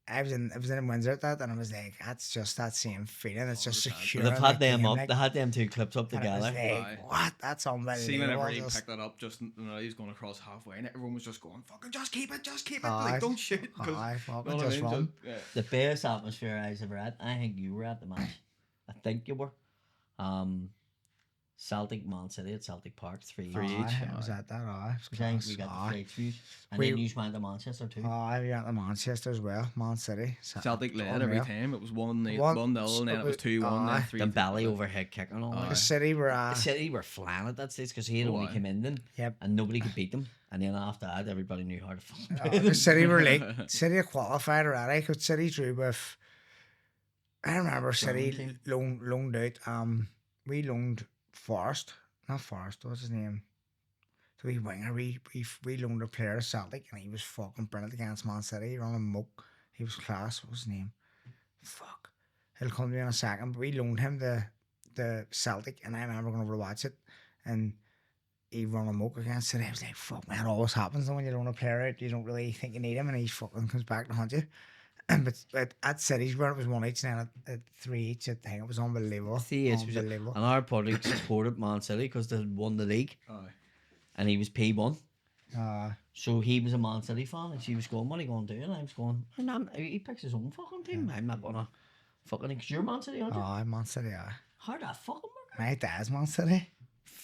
I was in Windsor at that, and I was like, that's just that same feeling. It's just 100%. secure. They've in had the them game, up. like, They had them two clips up and it was together. like, Aye. what? That's unbelievable. See, whenever he Just- picked that up, just, you know, he's going across halfway, and everyone was just going, fucking just keep it. Aye. Like, don't shoot. 'cause, Aye, you fucking know what I just mean? run. Yeah. The best atmosphere I've ever had. I think you were at the match. I think you were. Celtic Man City at Celtic Park, 3 Three each. each. Aye, I was at that. Aye, it was I think class. we got the Aye. flights views. And We- then you went to Manchester too. I went to Manchester as well, Man City. Celtic led every Unreal. time. It was 1-0, 1-0, and then it was 2-1, aye. then 3. The belly overhead kick and all Aye. that. The City were City were flying at that stage because he had Oh, only aye. come in then. Yep. And nobody could beat them. And then after that, everybody knew how to fucking play the them. City were like City had qualified already because City drew with. I remember City team. loaned out. We loaned Forrest, not Forrest. What's his name? The wee winger. We loaned a player to Celtic, and he was fucking brilliant against Man City. He ran a muck. He was class. What was his name? Fuck. He'll come to me in a second. But we loaned him the Celtic, and I remember going over to watch it, and he run a muck against City. I was like, fuck, man, it always happens. And when you loan a player out, you don't really think you need him, and he fucking comes back to hunt you. But at City's where it was 1 each, and then at 3 each, I think it was unbelievable. Unbelievable. And our public supported Man City because they had won the league. Aye. And he was P1. Uh, So he was a Man City fan, and she was going, what are you going to do? And I was going, he picks his own fucking team. I'm not going to fucking, because you're Man City, aren't you? Man City, How the fucking work? my dad's Man City.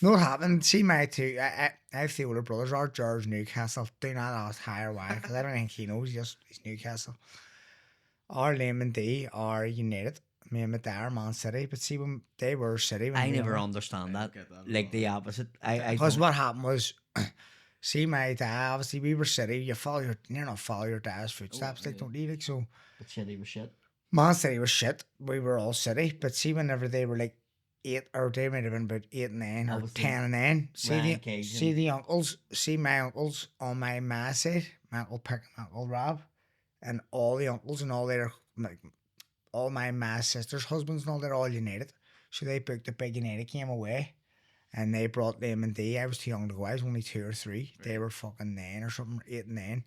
No, what happened? See, my two, I have the older brothers, are George Newcastle. Do not ask higher why, because I don't think he knows, he's Newcastle. Our Liam and D are United. Me and my dad are Man City, but see, when they were City, when I we never were- understand I that. don't get that at Like all. the opposite. I Because don't- what happened was, see, my dad, obviously, we were City. You follow your dad's footsteps, like, yeah. don't you? Like, so, But City was shit. Man City was shit. We were all City. But see, whenever they were like 8, or they might have been about 8 and 9, or Obviously, 10 and 9. Ryan Cage See the uncles. See my uncles on my ma's side. My uncle Pick, my uncle Rob, and all the uncles and all their like all my ma's sisters' husbands and all. They're all United. So they booked a big United game away. And they brought them and D. I was too young to go. I was only 2 or 3. They were fucking 9 or something, 8 and 9.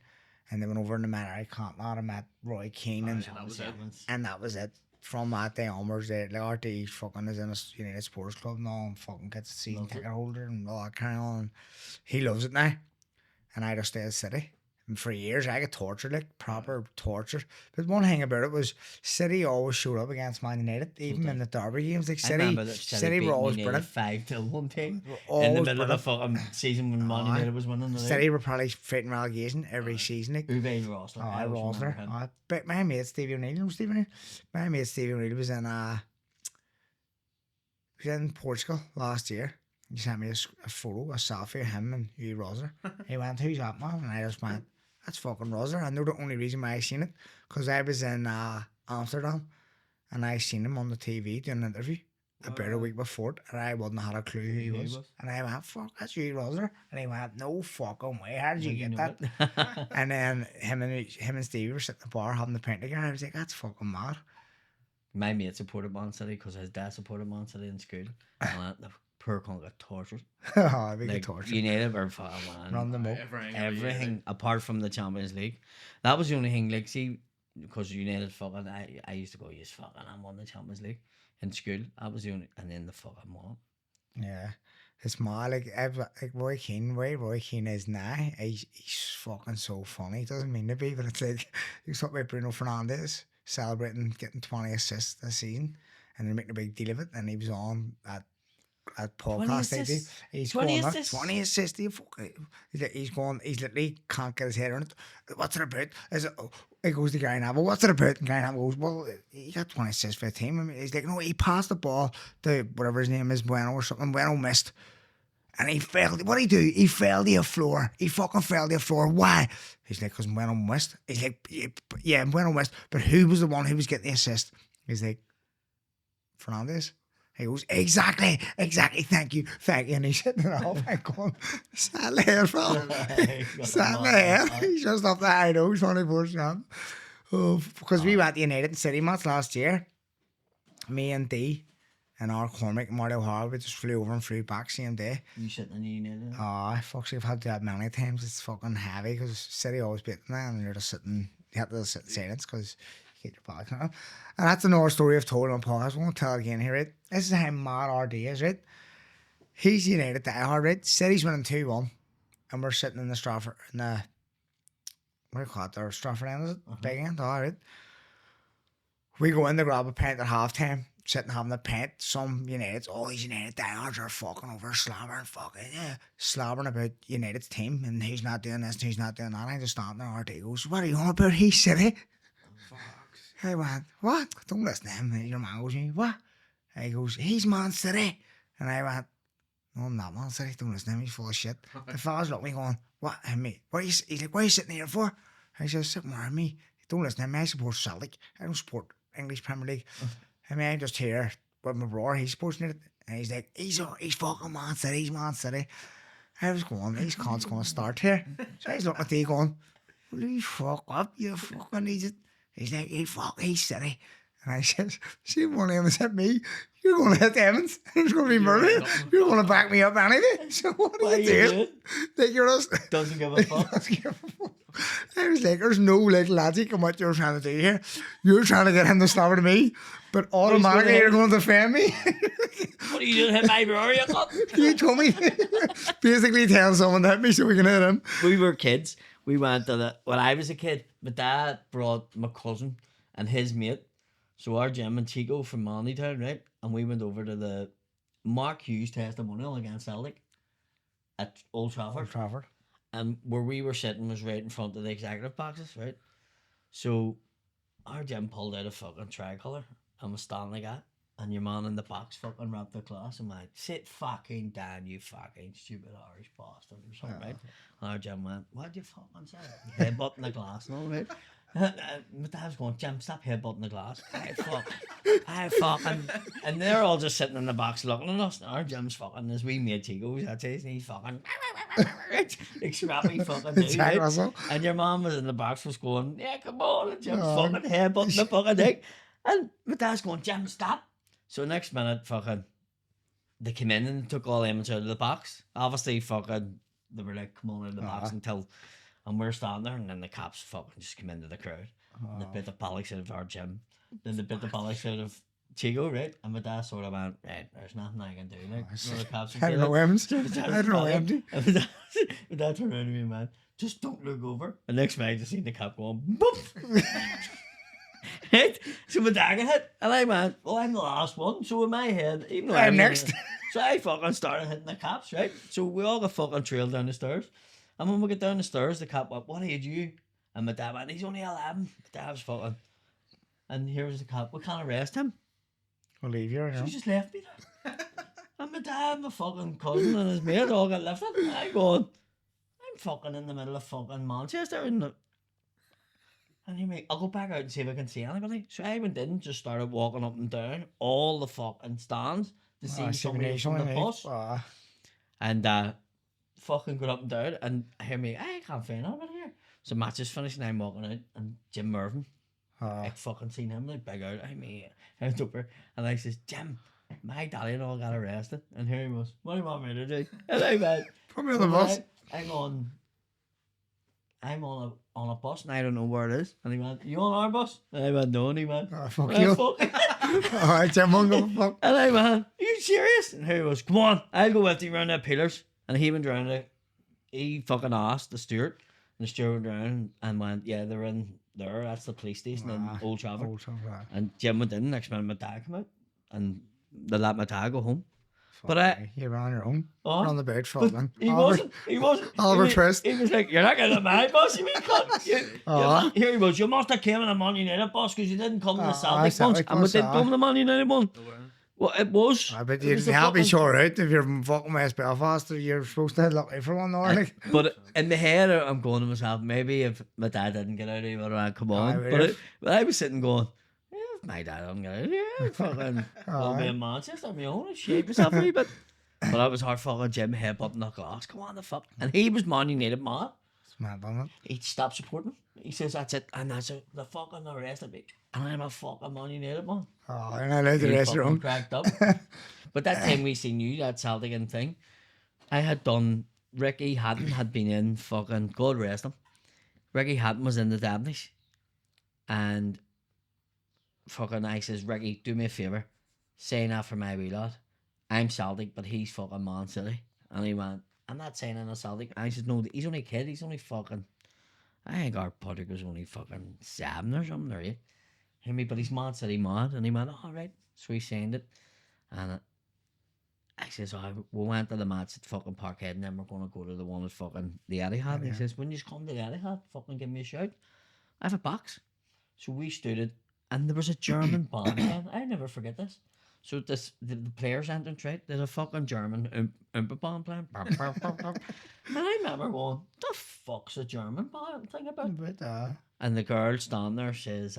and they went over in the Mary Cotton and met Roy Keane, and that was it. that was it. From that day onwards, like RT fucking is in a United Sports Club now and fucking gets a season ticket holder and all that kind on. He loves it now, and I just stay at City. And for years, I got tortured, like proper torture. But one thing about it was City always showed up against Man United, even in the derby games. Like City were always brilliant. 5-1 team in the Always middle of the fucking season when Man United was winning the league. City were probably fighting relegation every season. Like, Uwe Rosler. I Rosler. But my mate Stevie O'Neill, my mate Stevie O'Neill was in Portugal last year. He sent me a photo, a selfie of him and Uwe Rosler. He went, "Who's that man?" And I just went, "That's fucking Rosler." I know the only reason why I seen it, because I was in Amsterdam and I seen him on the TV doing an interview about a week before it, and I wouldn't have had a clue who he was. And I went, "Fuck, that's Uwe Rosler." And he went, "No fucking way, how did you get that?" And then him and Stevie were sitting at the bar having the pint together. I was like, "That's fucking mad." My mate supported Man City because his dad supported Man City in school. And the poor cunt got tortured. Oh, they Like, get tortured. United were fucking man. Run them up. Everything apart from the Champions League. That was the only thing, like, see, because United fucking, I used to go, yes, fucking, I won the Champions League in school. That was the only, and then the fucking won. Yeah. It's mad, like Roy Keane, way Roy Keane is now, he's fucking so funny. He doesn't mean to be, but it's like, he's talking about Bruno Fernandes celebrating getting 20 assists this season, and they're making a big deal of it, and he was on at podcast they do. He's 20 going assists? 20 assists. He's literally can't get his head on it. What's it about? Is it? He goes to Gary Neville. What's it about? And Gary Neville goes, "Well, he got 20 assists for the team." I mean, he's like, "No, he passed the ball to whatever his name is, Bueno or something. Bueno missed, and he failed. What did he do? He fell to the floor. He fucking fell to the floor. Why?" He's like, "Because Bueno missed." He's like, "Yeah, Bueno missed, but who was the one who was getting the assist?" He's like, "Fernandes." He goes, exactly, thank you. And he's sitting there all back going, "Sat there, bro. Sat there." He's just up there, I know, he's 24/7. Oh, because we went to United and City match last year. Me and D and our Cormac and Marty O'Hara, we just flew over and flew back same day. You sitting in the United? Oh, I've had to do that many times. It's fucking heavy because City always beating that, and you're just sitting, you have to just sit in silence because you get your back on. And that's another story I've told on podcast. I won't tell it again here, right? This is how mad RD is, right? He's United diehard, right? City's winning 2-1, and we're sitting in the Stratford, in the, what do you call it there? Stratford end, is it? Big end, all right. We go in to grab a pint at half-time, sitting having a pint. Some United's, all these United diehards are fucking over slobbering about United's team, and he's not doing this, and he's not doing that. I just stand there, RD goes, "What are you on about? He's City." I went, "What? Don't listen to him." And your man goes, "What?" And he goes, "He's Man City." And I went, "No, I'm not Man City. Don't listen to him. He's full of shit." The fella's looking at me going, "What? And me? What are you?" He's like, "What are you sitting here for?" I said, "Sitting where me. Don't listen to him. I support Celtic. I don't support English Premier League. I mean, I'm just here with my brother. He's supporting it." And he's like, he's fucking Man City. He's Man City." I was going, these cunts going to start here. So he's looking at me going, "Will you fuck up? You fucking idiot." He's like, he's City." And I said, "See, one of them has hit me. You're going to hit Evans. There's going to be murder. You're going to back me up anyway. So what are you doing? Like, you're just..." Doesn't give a fuck. I was like, "There's no like logic in what you're trying to do here. You're trying to get him to slobber to me, but automatically you're going to defend me." What are you doing, hit my brother, you cunt? You told me basically tell someone to hit me so we can hit him. We were kids. We went to when I was a kid, my dad brought my cousin and his mate. So our Jim and Chico from Manlytown, right? And we went over to the Mark Hughes testimonial against Celtic at Old Trafford. And where we were sitting was right in front of the executive boxes, right? So our Jim pulled out a fucking tricolour and was standing like that. And your man in the box fucking wrapped the glass and went, "Sit fucking down, you fucking stupid Irish bastard," or something, right? And our Jim went, "What'd you fucking say?" Headbutting the glass and all, right? My dad's going, "Jim, stop headbutting the glass." I fucking. And they're all just sitting in the box looking at us. And our Jim's fucking, as we made Chico's, that's it, and he's fucking, like scrappy fucking dude, Jack right? Russell. And your mom was in the box was going, "Yeah, come on," and Jim's fucking headbutting the fucking thing. And my dad's going, "Jim, stop." So next minute, fucking, they came in and took all the images out of the box. Obviously, fucking, they were like, "Come on out of the box," until And we're standing there, and then the cops fucking just come into the crowd. And they bit the bollocks out of our gym. Then they bit the bollocks out of Chico, right? And my dad sort of went, right, there's nothing I can do. Like, the cops I don't know him. I don't know him. And my dad turned around to me, man, just don't look over. And next minute, I just seen the cop going, boop. Right? So my dad got hit. And I went, well, I'm the last one. So in my head, even though I'm next. So I fucking started hitting the cops, right? So we all got fucking trailed down the stairs. And when we get down the stairs, the cop went, what age you? And my dad went, he's only 11. My dad was fucking. And here was the cop, we can't arrest him. We'll leave you, So he just left me there. And my dad and my fucking cousin and his mate all got lifted. And I'm going, I'm fucking in the middle of fucking Manchester. And he made, I'll go back out and see if I can see anybody. So I went in and just started walking up and down all the fucking stands to see somebody from the bus. And fucking got up and down and hear me, I can't find anybody here. So match is finished and I'm walking out and Jim Mervyn, I fucking seen him like big out. I mean, I was over and I says, Jim, my daddy and all got arrested. And here he was, what do you want me to do? And I went, put me on the bus. I'm on a bus and I don't know where it is. And he went, you on our bus? And I went, no. And he went, fuck you. Alright, Jim, I'm going to fuck. And I went, are you serious? And here he was, come on, I'll go with you around the pillars. And he went around it. He fucking asked the steward. And the steward went around and went, yeah, they're in there. That's the police station in Old Trafford. And Jim went in. Next minute, my dad came out. And they let my dad go home. But you're on your own. You're on the bed fucking. He wasn't. Oliver Twist. He was like, you're not getting my bus, you mean cunt? Here he was, you must have came in the Man United bus because you didn't come in the Celtic ones. And we did come in the Man United one. Well, it was. I bet you didn't help me sure out if you're from fucking West Belfast or you're supposed to look out for one hour. Like. But in my head, I'm going to myself, maybe if my dad didn't get out, he would have come on. But I was sitting going, if my dad doesn't get out, yeah, fucking, I'll be in Manchester on my own and shake myself a wee bit. But that was hard fucking Jim headbutting the glass. Come on, the fuck. And he was Man United mad. It's mad, wasn't it? He stopped supporting. He says, that's it. And that's it. The fucking arrested me. And I'm a fucking Man United man. Oh, and I let the rest of them. Cracked up. But that time we seen you, that Celtic and thing, I had done, Ricky Hatton had been in fucking, God rest him. Ricky Hatton was in the Dabneys. And fucking I says, Ricky, do me a favour. Say that for my wee lad. I'm Celtic, but he's fucking Man City. And he went, I'm not saying I'm a Celtic. And I said, no, he's only a kid. He's only fucking, I think our Patrick was only fucking 7 or something, or 8. Hear me, but he's Man City mad. And he went, all right. So he signed it. And I says, we went to the match at fucking Parkhead and then we're going to go to the one at fucking the Etihad. And he says, when you come to the Etihad, fucking give me a shout. I have a box. So we stood it. And there was a German band playing. I never forget this. So the players entrance, right? There's a fucking German oompa band playing. And I remember going, the fuck's a German band thing about? And the girl standing there says,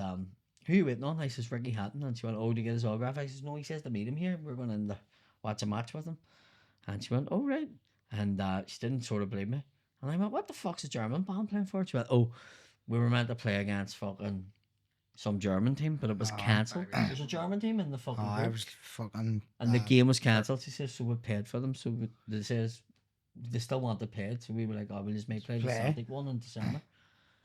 who are you waiting on? I says, Ricky Hatton. And she went, oh, to get his autograph? I says, no, he says to meet him here. We're going in to watch a match with him. And she went, oh, right. And she didn't sort of believe me. And I went, what the fuck's a German band playing for? She went, oh, we were meant to play against fucking some German team, but it was cancelled. There's a German team in the fucking group. I was fucking... And the game was cancelled. She says, so we paid for them. So they says, they still want to pay it. So we were like, oh, we'll just make play the Celtic one in December.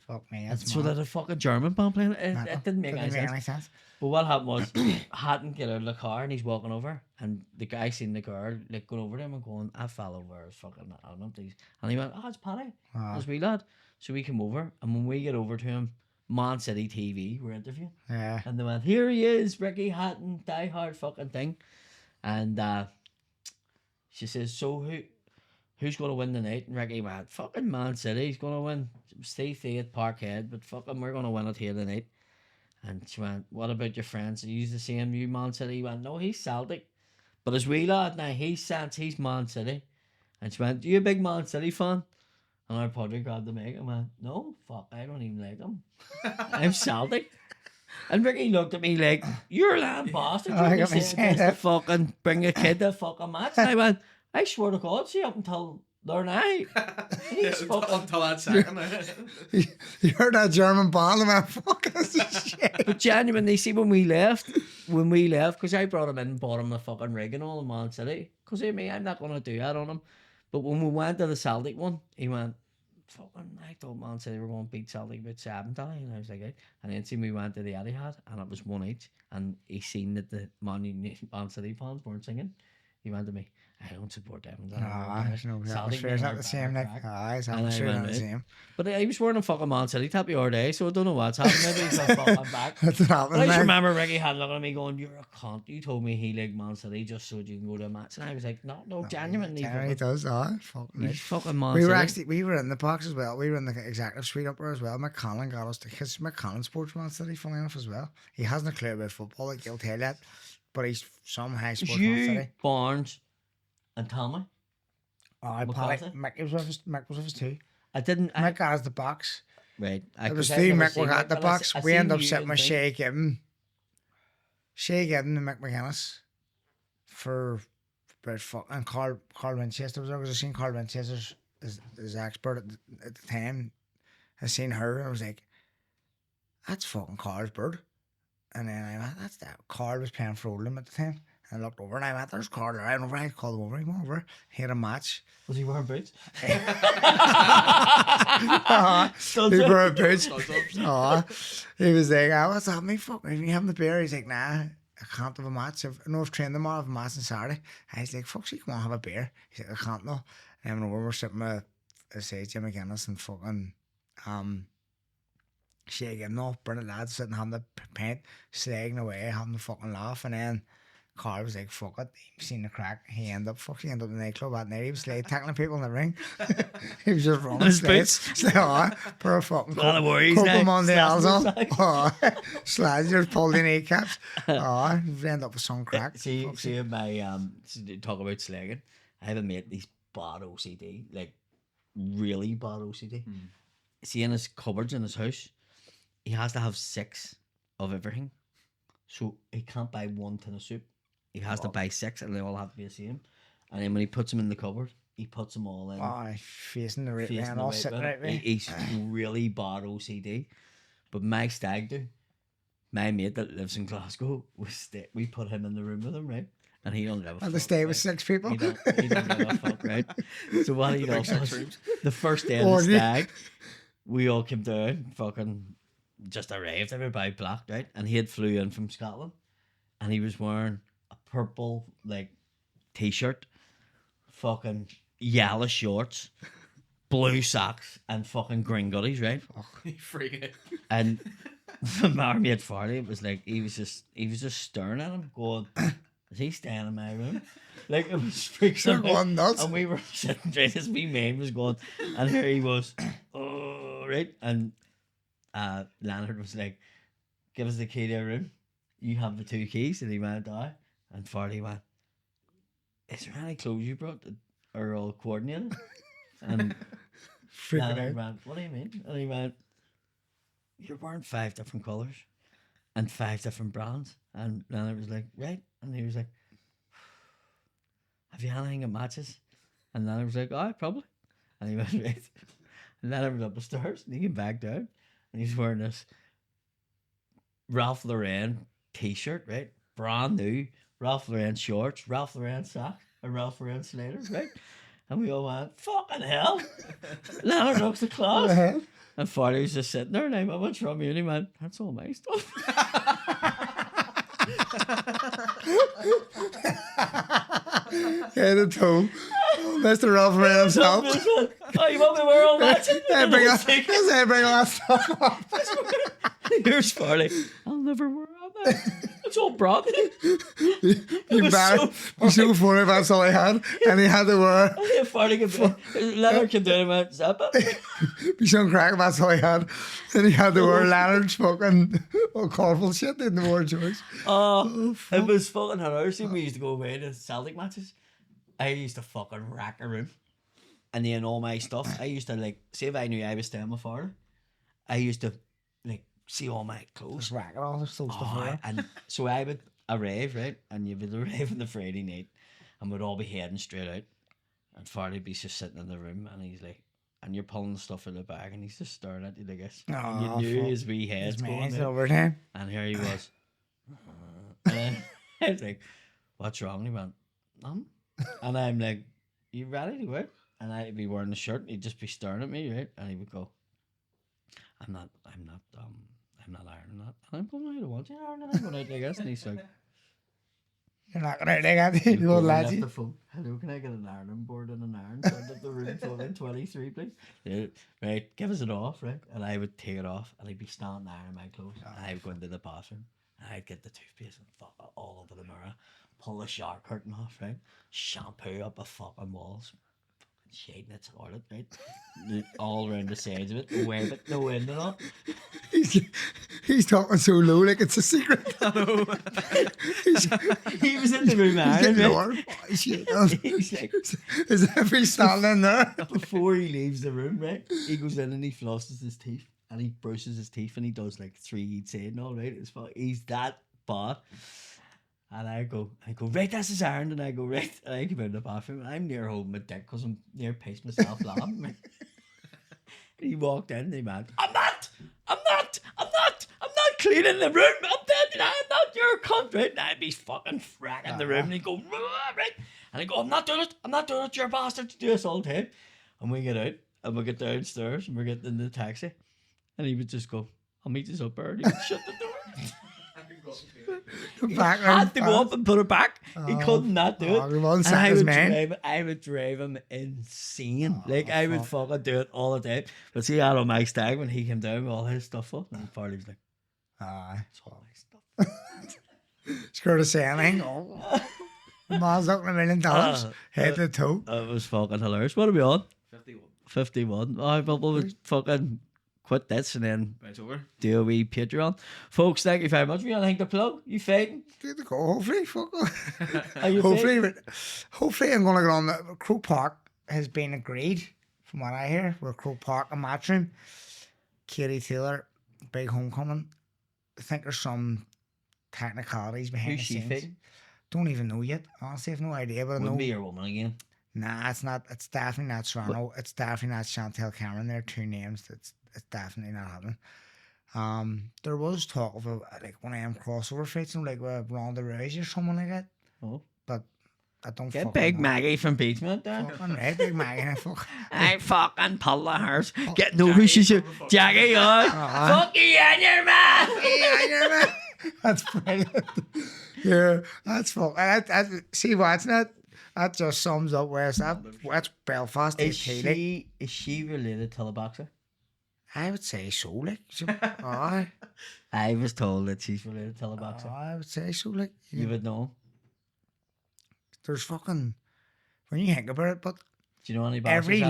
Fuck me, that's so that a fucking German band playing it didn't make any sense. But what happened was, Hatton get out of the car and he's walking over, and the guy seen the girl like going over to him and going, I fell over his fucking arm, please. And he went, oh, it's Paddy, it's wee lad. So we come over, and when we get over to him, Man City TV were interviewing. Yeah. And they went, here he is, Ricky Hatton, die hard fucking thing. And she says, so who's going to win the night? And Ricky went, fucking Man City's going to win. Stay at Parkhead, but fucking we're going to win it here tonight. And she went, what about your friends? Are you the same, you Man City? He went, no, he's Celtic. But his wee lad now, he's Man City. And she went, are you a big Man City fan? And our podger grabbed the mic and went, no, fuck, I don't even like them. I'm Celtic. And Ricky looked at me like, you're a lamb bastard. You're saying to fucking bring a kid to a fucking match. And I went, I swear to God, see up until there now. Until that second. You heard that German band, man. Fuck us shit. But genuinely, see, when we left, because I brought him in and bought him a fucking rig and all in Man City. Because I mean, I'm not going to do that on him. But when we went to the Celtic one, he went, fucking, I thought Man City were going to beat Celtic about 70, and I was like, and then we went to the Etihad, and it was 1 each, and he seen that the Man City fans weren't singing. He went to me, I don't support them. There's no Celtic atmosphere's men not are the same. Like, better his And I atmosphere's went, not the right. same. But I was wearing a fucking Man City top the other day, so I don't know what's happening. Maybe he's a fucking back. That's what But happened. I just Like, remember Ricky had looking at me going, "You're a cunt. You told me he liked Man City just so you can go to a match." And I was like, "No, genuinely. He does. Fucking right. He's fucking Man We were City." we were in the box as well. We were in the executive suite up there as well. Mccomb got us because Mccomb sports Man City, funny enough as well. He hasn't a clue about football, like he'll tell you, but he's somehow It's sports Man you, City. Barnes, and Tommy. Oh, McCarthy? Mick was of us too. I didn't. Mick got us the box. Right. It was two Mick were at the box. We ended up sitting with Shea Gibbon and Mick McGuinness for about and Carl Winchester was there. Because I seen Carl Winchester's his expert at the time. I seen her and I was like, that's fucking Carl's bird. And then I went, that's that. Carl was playing for Oldham at the time. And I looked over and I went, there's Carl around over. I called him over. He went over. He had a match. Was he wearing boots? He wore boots. He was like, what's that? Me fucking, are you having the beer? He's like, nah, I can't have a match. I've trained them all. I have a match on Saturday. I was like, fuck, you come on, have a beer. He's like, I can't no. And when we were sitting with, I say, Jim McGuinness and fucking, Shea Gibbon, no, Bernard lads sitting having the paint, slagging away, having the fucking laugh. And then Carl was like, fuck it, he seen the crack. He ended up in the nightclub that night. He was like tackling people in the ring. He was just running slates. For a fucking couple Monday on. Slides just pulled in kneecaps. He ended up with some crack. See my talk about slagging. I have a mate, he's bad OCD, like really bad OCD. See, in his cupboards in his house, he has to have 6 of everything. So he can't buy 1 tin of soup. He has to buy 6 and they all have to be the same. And then when he puts them in the cupboard, he puts them all in. Facing the right way and all sitting right way. He's really bad OCD. But my stag do, my mate that lives in Glasgow, we put him in the room with him, right? And he don't give a fuck. And to stay with 6 people. He don't give a fuck, right? So what he does is, the first day of the stag, we all came down, fucking just arrived, everybody blacked out, and he had flew in from Scotland, and he was wearing a purple like t-shirt, fucking yellow shorts, blue socks, and fucking green Guddies, right? You freaking. And my mate Farley was like, he was just staring at him, going, "Is he staying in my room?" Like, it was freaks They're out. going nuts. And we were sitting there, this wee man was going, and here he was, oh, right? And Leonard was like, "Give us the key to your room. You have the 2 keys." And he went, "Aye." And Farley went, "Is there any clothes you brought that are all coordinated?" And Leonard went, "What do you mean?" And he went, "You're wearing 5 different colours and 5 different brands." And Leonard was like, "Right." And he was like, "Have you anything that matches?" And Leonard was like, "Oh, probably." And he went, "Right." And Leonard was up the stairs and he came back down and he's wearing this Ralph Lauren t-shirt, right? Brand new. Ralph Lauren shorts, Ralph Lauren socks, and Ralph Lauren sliders, right? And we all went, "Fucking hell." Leonard looks the class. And Farley was just sitting there and I went, "What's wrong with you?" And he went, "That's all my stuff." Head and toe. Mr. Ralph Lauren himself. "Oh, you want me to wear all that?" Bring all that stuff up. Here's Farley. "I'll never wear all that. It's all broken." You bad. You so funny, that's all he had. And he had to wear. And Farley Leonard came down and went, "Zappa." Be some crack, that's all he had. And he had to wear Leonard's fucking colourful shit, didn't wear George. Oh, it was fucking hilarious. When we used to go away to Celtic matches, I used to fucking rack a room. And then all my stuff, I used to like, say if I knew I was staying with father, I used to like see all my clothes. Just racking all this stuff around. And so I would arrive, right? And you would arrive on the Friday night and we'd all be heading straight out. And Farley'd be just sitting in the room and he's like, and you're pulling the stuff out of the bag and he's just staring at you like this. And you knew his wee head's going there. Over time. And here he was. And I was like, "What's wrong?" And he went, "None." And I'm like, "You ready to go out?" and I'd be wearing the shirt, and he'd just be staring at me, right? And he would go, I'm not ironing that. And I'm going, I don't want you ironing it. I'm going out like this. And he's like, You're not gonna like that. he'd You go old and lads. lift the phone. Hello, can I get an ironing board and an iron? Send up the room for 23, please. Yeah, right, give us it off, right? And I would take it off, and he'd be standing there in my clothes, and I would go into the bathroom, and I'd get the toothpaste and fuck it all over the mirror, pull the shower curtain off, right? Shampoo up the fucking walls, shading it toilet, right? All around the sides of it, wave it, the wind and all. He's talking so low like it's a secret. He was in the room He's ironing, getting right? lower. Oh, shit. He's like, As if he's standing there. before he leaves the room, right? He goes in and he flosses his teeth and he brushes his teeth and he does like 3 each side and all, right? He's that bad. And I go, right, this is ironed. And I go, right. And I come out of the bathroom and I'm near holding my dick because I'm near pissed myself laughing. Right? He walked in and he went, I'm not cleaning the room. I'm telling you, I'm not your cunt, right? And I'd be fucking fracking the room and he'd go, right? And I go, I'm not doing it, you're a bastard, you do this all the time. And we get out and we get downstairs and we're getting in the taxi. And he would just go, I'll meet you up there. And he would shut the door. He had to go up and put it back. He couldn't not do it. And I would drive him insane. I would fucking do it all the time. But see, out on my stag when he came down with all his stuff up, and Farley was like, it's all my stuff. Scared to say anything. Oh. Miles up $1 million, head to toe. It was fucking hilarious. What are we on? 51. 51. Alright, but we'll fucking quit this and then Right, it's over. do a wee Patreon. Folks, thank you very much. We got anything to plug? You fighting? Good to go. Hopefully, fuck. Are you Hopefully, I'm gonna get on the Croke Park has been agreed, from what I hear. With Croke Park and Matchroom, Katie Taylor, big homecoming. I think there's some technicalities behind Who's the she scenes. fighting? Don't even know yet. Honestly, I have no idea. But I know. Wouldn't be your woman again. Nah, it's not. It's definitely not Serrano. It's definitely not Chantel Cameron. There are 2 names. It's definitely not happening. There was talk of one of them crossover fights, like with Ronda Rousey or someone like that. Oh. But I don't. Get fucking Big know. Maggie from Beachmont there. Fucking right, Big Maggie. I fucking pull the hers. Get no who she's Jackie, fuck you and your man. Yeah, that's brilliant. Yeah, that's fuck. See, watching it, that just sums up where it's at. That's Belfast. Is she related to the boxer? I would say so, like. Aye. I was told that she's related to the boxer. I would say so, like. You would know. There's fucking, when you think about it, but Do you know any boxers?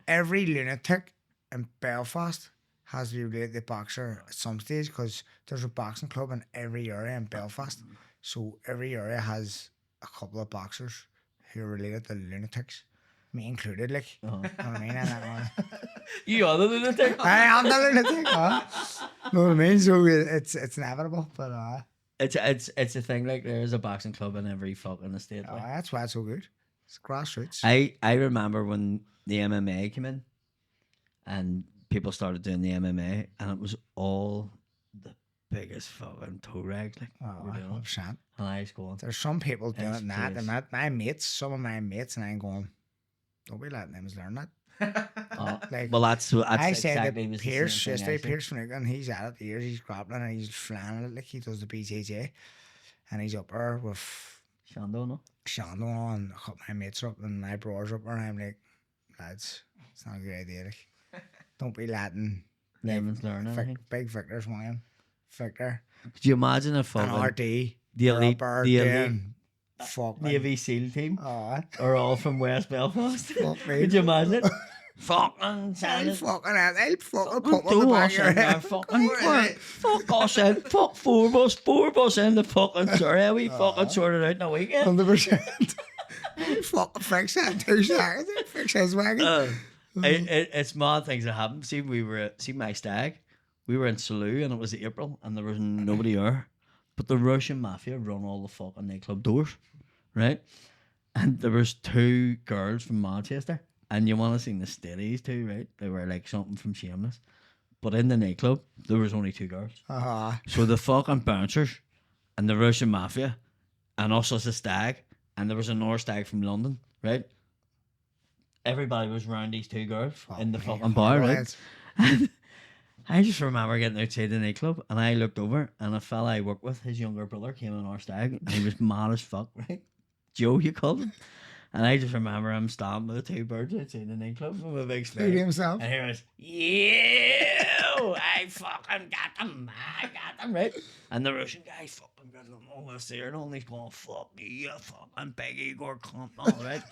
every lunatic in Belfast has to be related to boxer at some stage, because there's a boxing club in every area in Belfast. So every area has a couple of boxers who are related to lunatics. Me included, like. Uh-huh. You know what I mean? And You are the lunatic. I am the lunatic, know what I mean? So it's inevitable, but It's a thing, like there is a boxing club in every fucking estate. Like. that's why it's so good. It's grassroots. I remember when the MMA came in and people started doing the MMA and it was all the biggest fucking toe rags, like. Oh, were doing it. 100%. And I was going, There's some people doing It's it now, crazy. and my mates, some of my mates, and I'm going, don't be letting them learn that. Like, well, that's I said exactly that was the Pierce, same thing I yesterday, said. Pierce Finnegan, he's at it here, he's grappling and he's flying it like he does the BJJ. And he's up there with Shando, no? Shando and a couple of my mates are up and my brothers up there, and I'm like, lads, it's not a good idea. Like, don't be letting Lemons learn anything. Big Victor's one of them. Victor Could you imagine a and fucking RD. the they're elite, up there the elite doing fucking. Navy SEAL team Oh, are all from West Belfast? fuck me. Could you imagine it? Fucking I'll Shannon. fucking put on Do the back us of your in there, head. fuck us in, fuck four of us in the fucking sorry, we fucking sorted out in a weekend. 100%. Fucking fix that in 2 seconds. Fix his wagon. It's mad things that happen. See, my stag, we were in Salou and it was April and there was nobody there. But the Russian mafia run all the fucking nightclub doors, right? And there was 2 girls from Manchester. And you want to see the steadies too, right? They were like something from Shameless. But in the nightclub, there was only 2 girls. So the fucking bouncers and the Russian mafia and us as a stag, and there was another stag from London, right? everybody was around these two girls in the me, fucking bar, right? lads. And I just remember getting outside the nightclub and I looked over and a fella I worked with, his younger brother, came on our stag and he was mad as fuck, right? Joe, you called him. And I just remember him standing with the two birds outside the nightclub with a big Who smile. himself? And here was, you, I fucking got them, right? And the Russian guy fucking got them all this there and all he's going, fuck you fucking big Igor cunt, all right?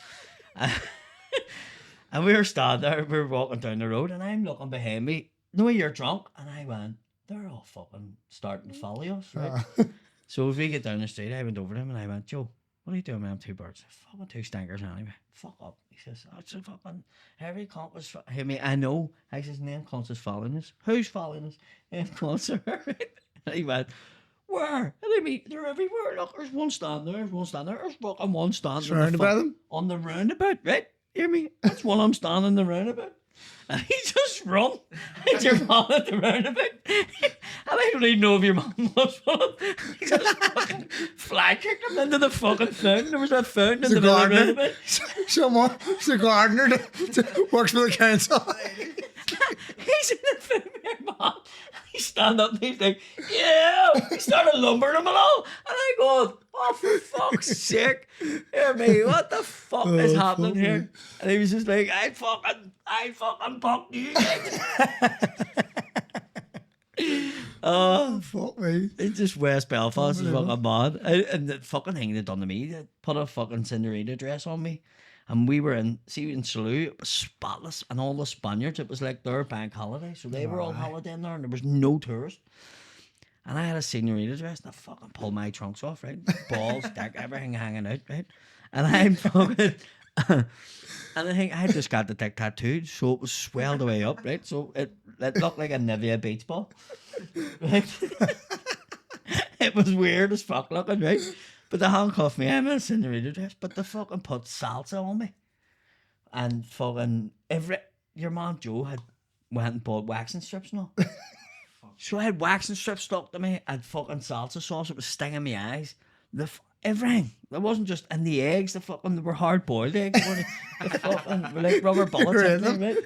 And we were standing there, we were walking down the road and I'm looking behind me, no, you're drunk. And I went, they're all fucking starting to follow us, right? So as we get down the street, I went over to him and I went, Joe, what are you doing with them two birds? Fucking two stinkers anyway. Fuck up. He says, oh, it's a fucking every cunt was hear me. I know. I says, name cunts is following us. Who's following us? Name cunts are right. And he went, where? And I mean, they're everywhere. Look, there's one stand there, there's one stand there, there's fucking one stand Surrounded by them? on the roundabout, right? Hear me? That's one I'm standing in the roundabout. And he just run. And your mom at the roundabout. And I don't even know if your mom was one of them. He just fucking fly kicked him into the fucking fountain. There was that fountain in the middle of the roundabout. Someone, it's a gardener that works for the council. He's in the fountain with your mom. He stand up and he's like, yeah. He started lumbering him and all. And I go, oh, for fuck's sake. Hear me, what the fuck is happening here? And he was just like, I fucking fucked you. Oh, Fuck me. it's just West Belfast is fucking mad. And the fucking thing they done to me, they put a fucking Cinderella dress on me. And we were in Salou, it was spotless. And all the Spaniards, it was like their bank holiday. So they were all holidaying there and there was no tourists. And I had a senorita dress and I fucking pulled my trunks off, right? Balls, dick, everything hanging out, right? And I'm fucking... and I think I just got the dick tattooed, so it was swelled away up, right? So it looked like a Nivea beach ball. Right? It was weird as fuck looking, right? But they handcuffed me, I'm in a senorita dress, but they fucking put salsa on me. And fucking your man Joe had went and bought waxing strips and all. So I had waxing strips stuck to me, I had fucking salsa sauce, it was stinging my eyes. Everything. It wasn't just in the eggs, they were hard boiled eggs. The fucking were like rubber bullets in them, right?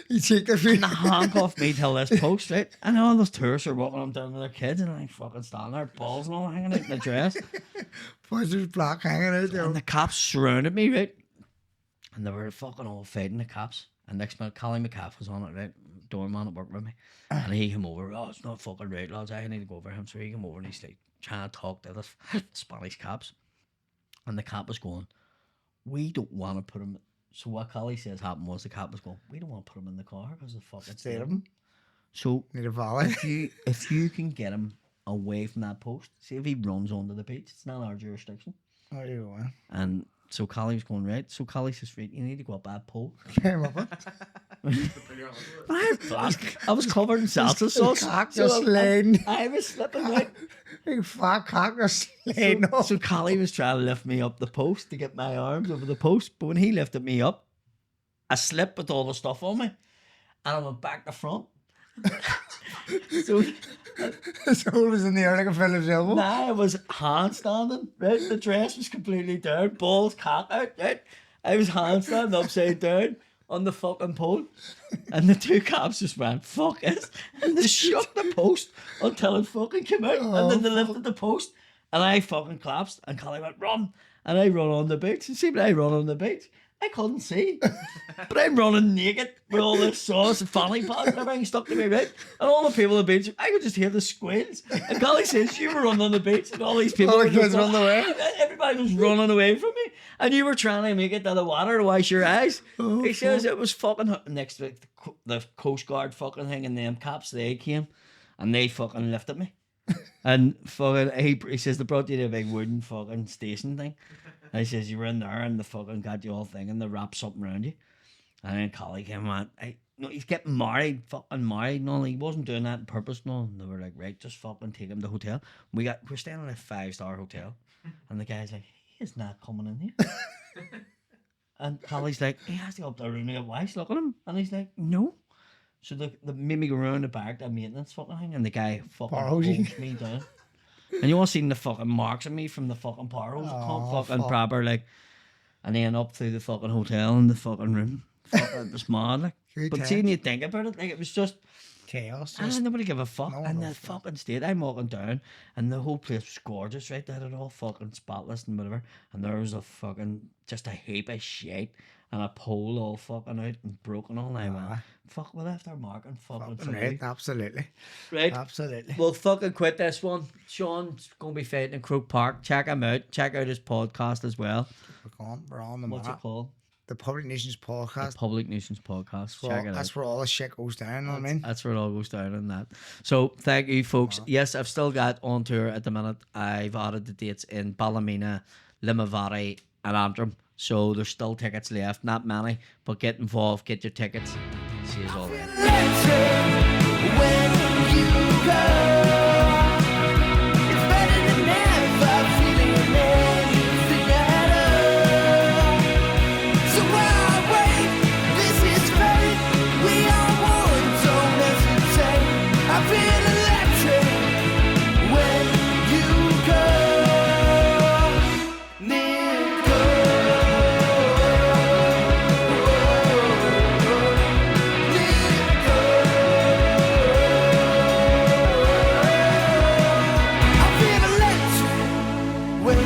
You take the feet. And they handcuffed me till this post, right? And all those tourists are walking up down with their kids and I fucking standing there, balls and all hanging out in the dress. There's black hanging out there. And the cops surrounded me, right? And they were fucking all fighting the cops. And next minute, Colin McCaff was on it, right? Doorman that worked with me. And he came over, oh, it's not fucking right, lads, I need to go over him. So he came over and he's like trying to talk to the Spanish cops. And the cop was going, we don't want to put him. So what Collie says happened was the cop was going, we don't want to put him in the car because the fucking State him. So Need a volley. if you can get him away from that post, see if he runs onto the beach, it's not our jurisdiction. Oh, you go, And so Collie was going, right. So Collie says, right, you need to go up that pole. Came up it. I was covered in salsa sauce. Cock just laying. I was slipping right. Big fat cock just laying up. So Collie was trying to lift me up the post to get my arms over the post. But when he lifted me up, I slipped with all the stuff on me. And I went back to front. So His hole was in the air like a Philip's elbow. now I was handstanding, right? The dress was completely down, balls cock out, right? I was handstanding upside down on the fucking pole. And the two cops just went, fuck it. And they shook the post until it fucking came out. And then they lifted the post. And I fucking collapsed. And Collie went, run. And I run on the beach. And see when I run on the beach, I couldn't see. But I'm running naked with all this sauce and fanny pads and everything stuck to me, right? And all the people on the beach, I could just hear the squeals. And Collie says, you were running on the beach and all these people All the were just kids running away. Everybody was running away from me. And you were trying to make it to the water to wash your eyes. He says it was fucking next week, the Coast Guard fucking thing and them cops, they came and they fucking lifted me. And fucking he says they brought you to a big wooden fucking station thing. And he says you were in there and they fucking got you all thing and they wrapped something around you. And then Collie came on, no, he's getting married, fucking married. No, he wasn't doing that on purpose. No, and they were like, right, just fucking take him to the hotel. We're staying in a 5-star hotel, and the guy's like, he is not coming in here. And Collie's like, he has to go up to the room to get wise. Look at him, and he's like, no. So they made me go around the back, that maintenance fucking thing, and the guy fucking holds me down. And you all seen the fucking marks of me from the fucking power hose. Fucking proper, like. and then up through the fucking hotel in the fucking room. Fucking, it was mad, like. Good But times. seeing you think about it, like it was just. Chaos. I Just, nobody give a fuck. no one And the knows that. fucking state, I'm walking down, and the whole place was gorgeous, right? They had it all fucking spotless and whatever. And there was a fucking, just a heap of shit, and a pole all fucking out and broken all night, man. Fuck, we left our mark and fucking fucking right, February. absolutely. Right? Absolutely. We'll fucking quit this one. Sean's going to be fighting in Croke Park. Check him out. Check out his podcast as well. We're on the What's it map. called? The Public Nations Podcast. Public Nuisance Podcast. Check it out. That's where all the shit goes down, know what I mean? That's where it all goes down in that. So thank you, folks. Yes, I've still got on tour at the minute. I've added the dates in Ballymena, Limavady, and Antrim. So there's still tickets left. Not many, but get involved. Get your tickets. See you all then. When you go. When